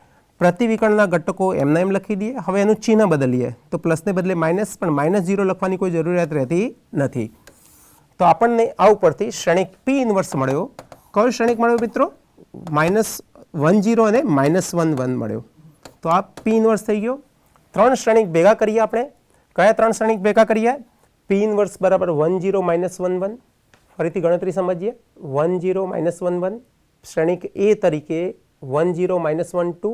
પ્રતિવિકર્ણના ઘટકો એમના એમ લખી દઈએ. હવે એનું ચિહ્ન બદલીએ તો પ્લસને બદલે માઇનસ, પણ -0 લખવાની કોઈ જરૂરિયાત રહેતી નથી. તો આપણને આ ઉપરથી શ્રેણિક P ઇન્વર્સ મળ્યો. કયો શ્રેણિક મળ્યો મિત્રો? -10 અને -1 મળ્યો. તો આ P ઇન્વર્સ થઈ ગયો. ત્રણ શ્રેણિક ભેગા કરીએ આપણે. કયા ત્રણ શ્રેણિક ભેગા કરીએ? P ઇન્વર્સ બરાબર 10 -11. ફરીથી ગણતરી સમજીએ. 10 -11 શ્રેણિક A તરીકે 10 -12,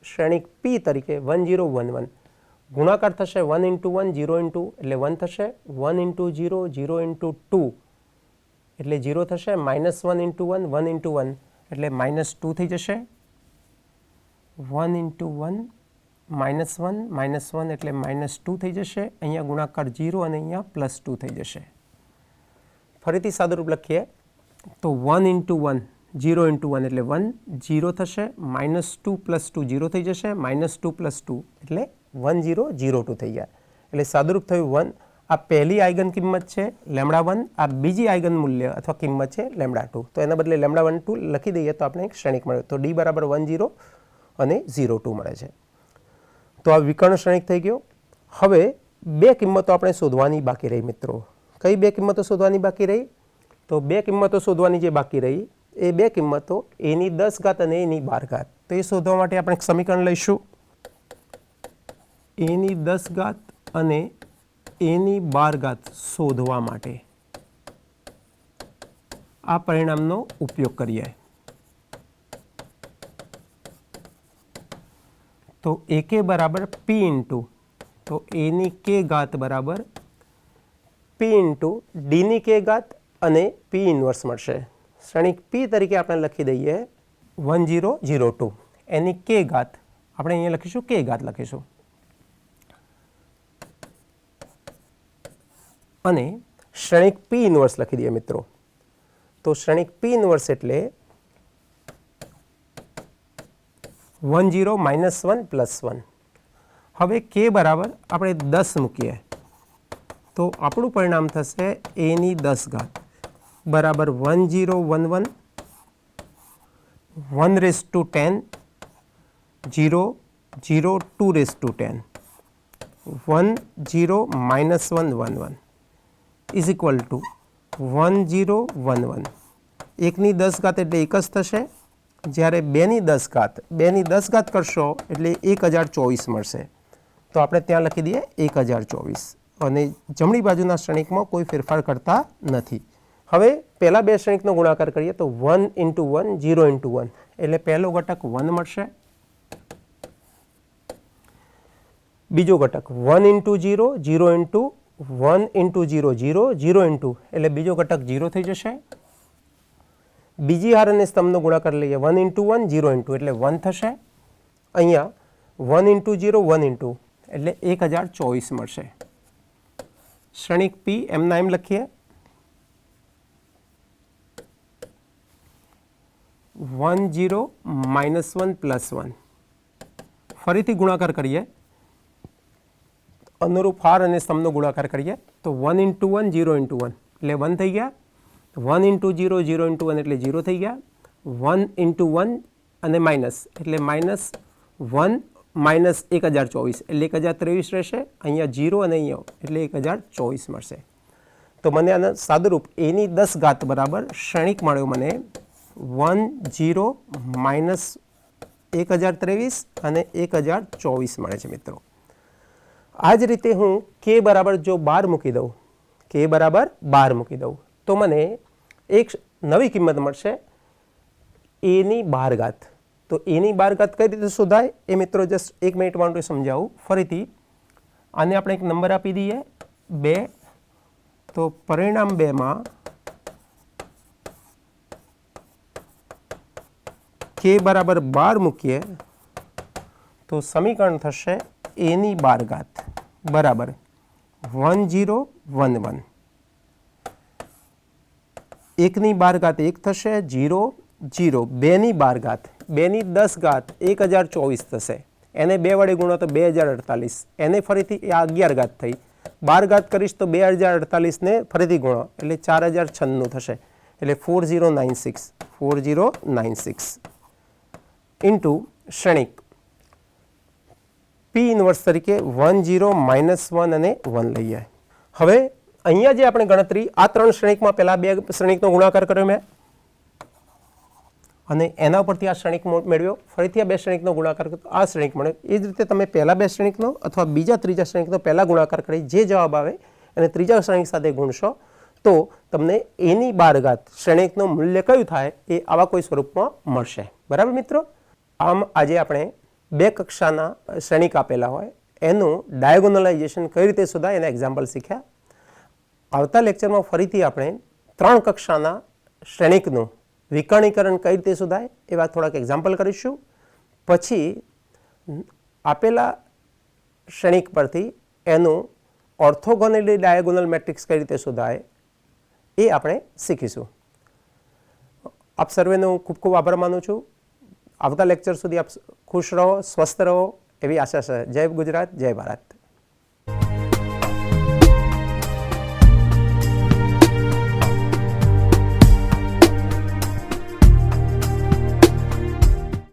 શ્રેણિક P તરીકે 10 11. ગુણાકાર થશે 1 × 1 0 × એટલે 1 થશે. 1 × 0 0 × 2 એટલે 0 થશે. -1 × 1 1 × 1 એટલે -2 થઈ જશે. 1 × 1 -1 એટલે -2 થઈ જશે. અહીંયા ગુણાકાર 0 અને અહીંયા +2 થઈ જશે. ફરીથી સાદુરૂપ લખીએ તો 1 × 1 0 × 1 એટલે 1 0 થશે. -2 + 2 0 થઈ જશે. -2 + 2 એટલે 1 0 0 2 થઈ ગયા. એટલે સાદુરૂપ થયું 1. આ પહેલી આઈગન કિંમત છે λ1, આ બીજી આઈગન મૂલ્ય અથવા કિંમત છે λ2. તો એના બદલે λ1 2 લખી દઈએ તો આપણે એક શ્રેણિક મળ્યો. તો D બરાબર 1 0 અને 0 2 મળે છે. તો આ વિકર્ણ શ્રેણિક થઈ ગયો. હવે બે કિંમતો આપણે શોધવાની બાકી રહી મિત્રો. કઈ બે કિંમતો શોધવાની બાકી રહી? તો બે કિંમતો શોધવાની જે બાકી રહી એ બે કિંમતો a⁻10 અને a⁻12. તો એ શોધવા માટે આપણે એક સમીકરણ લઈશું. a⁻10 અને a⁻12 શોધવા માટે આ પરિણામનો ઉપયોગ કરીએ. તો ak બરાબર p ઇન્ટુ, તો a⁻k ઘાત બરાબર p ઇન્ટુ d⁻k ઘાત અને p ઇન્વર્સ મળશે. શ્રેણિક P તરીકે આપણે લખી દઈએ 1 0 0 2. એની k ઘાત આપણે અહીંયા લખીશું, k ઘાત લખીશું. અને શ્રેણિક P ઇન્વર્સ લખી દઈએ મિત્રો. તો શ્રેણિક P ઇન્વર્સ એટલે 1 0 -1 +1. હવે k બરાબર આપણે 10 મૂકીએ તો આપણું પરિણામ થશે a⁻10 બરાબર 1 0 1 1 1⁻10 0 0 2⁻10 1 0 -1 1 1 ઇઝ ઇક્વલ ટુ 1 0 1 1. 1⁻10 એટલે 1 જ થશે. જ્યારે 2⁻10 કરશો એટલે 1024 મળશે. તો આપણે ત્યાં લખી દઈએ 1024 અને જમણી બાજુના શ્રેણિકમાં કોઈ ફેરફાર કરતા નથી. હવે પહેલા બે શ્રેણિકનો ગુણાકાર કરીએ તો 1 × 1 0 × 1 એટલે પહેલો ઘટક 1 મળશે. બીજો ઘટક 1 × 0 0 × 1 × 0 0 0 × એટલે બીજો ઘટક 0 થઈ જશે. બીજી હાર અને સ્તંભનો ગુણાકાર લઈએ 1 × 1 0 × એટલે 1 થશે. અહીંયા 1 × 0 1 × એટલે 1024 મળશે. શ્રેણિક P એમના એમ લખીએ 1 0 -1 +1. ફરીથી ગુણાકાર કરીએ, અનુરૂપ હાર અને સ્તંભનો ગુણાકાર કરીએ તો 1 × 1 0 × 1 એટલે 1 થઈ ગયા. 1 × 0 0 × 1 એટલે 0 થઈ ગયા. 1 × 1 અને માઇનસ એટલે -1 -1024 એટલે 1023 રહેશે. અહીંયા 0 અને અહીંયા એટલે 1024 મળશે. તો મને આના સાદુરૂપ a⁻10 બરાબર શ્રેણિક મળ્યો મને 1 0 -1023 અને 1024 મળે છે મિત્રો. આ જ રીતે હું k બરાબર જો 12 મૂકી દઉં, k બરાબર 12 મૂકી દઉં તો મને એક નવી કિંમત મળશે a⁻12. તો a⁻12 કઈ રીતે શોધાય એ મિત્રો જસ્ટ 1 મિનિટ માટે સમજાવું. ફરીથી આને આપણે એક નંબર આપી દઈએ 2. તો પરિણામ 2 માં k બરાબર 12 મૂકીએ તો સમીકરણ થશે a⁻12 બરાબર 1 0 1 1. 1⁻12 1 થશે. 0 0 2⁻12 2⁻10 1024 થશે. એને 2 વડે ગુણો તો 2048. એને ફરીથી આ 11 ઘાત થઈ 12 ઘાત કરીશ તો 2048 ને ફરીથી ગુણો એટલે 4096 થશે, એટલે 4096 ઇન્ટુ શ્રેણિક પી ઇન્વર્સ તરીકે 1 0 -1 અને 1 લઈએ. હવે અહીંયા જે આપણે ગણતરી આ 3 શ્રેણિકમાં પહેલા 2 શ્રેણિકનો ગુણાકાર કર્યો મેં અને એના પરથી આ શ્રેણિક મેળવ્યો, ફરીથી આ 2 શ્રેણિકનો ગુણાકાર કર્યો આ શ્રેણિક મળ્યો. એ જ રીતે તમે પહેલા 2 શ્રેણિકનો અથવા બીજા ત્રીજા શ્રેણિકનો પહેલા ગુણાકાર કરી જે જવાબ આવે અને ત્રીજા શ્રેણિક સાથે ગુણશો તો તમને એની 12 ઘાત શ્રેણિકનું મૂલ્ય કયું થાય એ આવા કોઈ સ્વરૂપમાં મળશે. બરાબર મિત્રો? આમ આજે આપણે 2 કક્ષાના શ્રેણિક આપેલા હોય એનું ડાયગોનલાઇઝેશન કઈ રીતે શોધાય એના એક્ઝામ્પલ શીખ્યા. આવતા લેક્ચરમાં ફરીથી આપણે 3 કક્ષાના શ્રેણિકનું વિકર્ણીકરણ કઈ રીતે શોધાય એવા થોડાક એક્ઝામ્પલ કરીશું. પછી આપેલા શ્રેણિક પરથી એનું ઓર્થોગોનલી ડાયગોનલ મેટ્રિક્સ કઈ રીતે શોધાય એ આપણે શીખીશું. આપ સર્વેનો ખૂબ ખૂબ આભાર માનું છું. આવતા લેક્ચર સુધી આપ ખુશ રહો, સ્વસ્થ રહો એવી આશા છે. જય ગુજરાત, જય ભારત.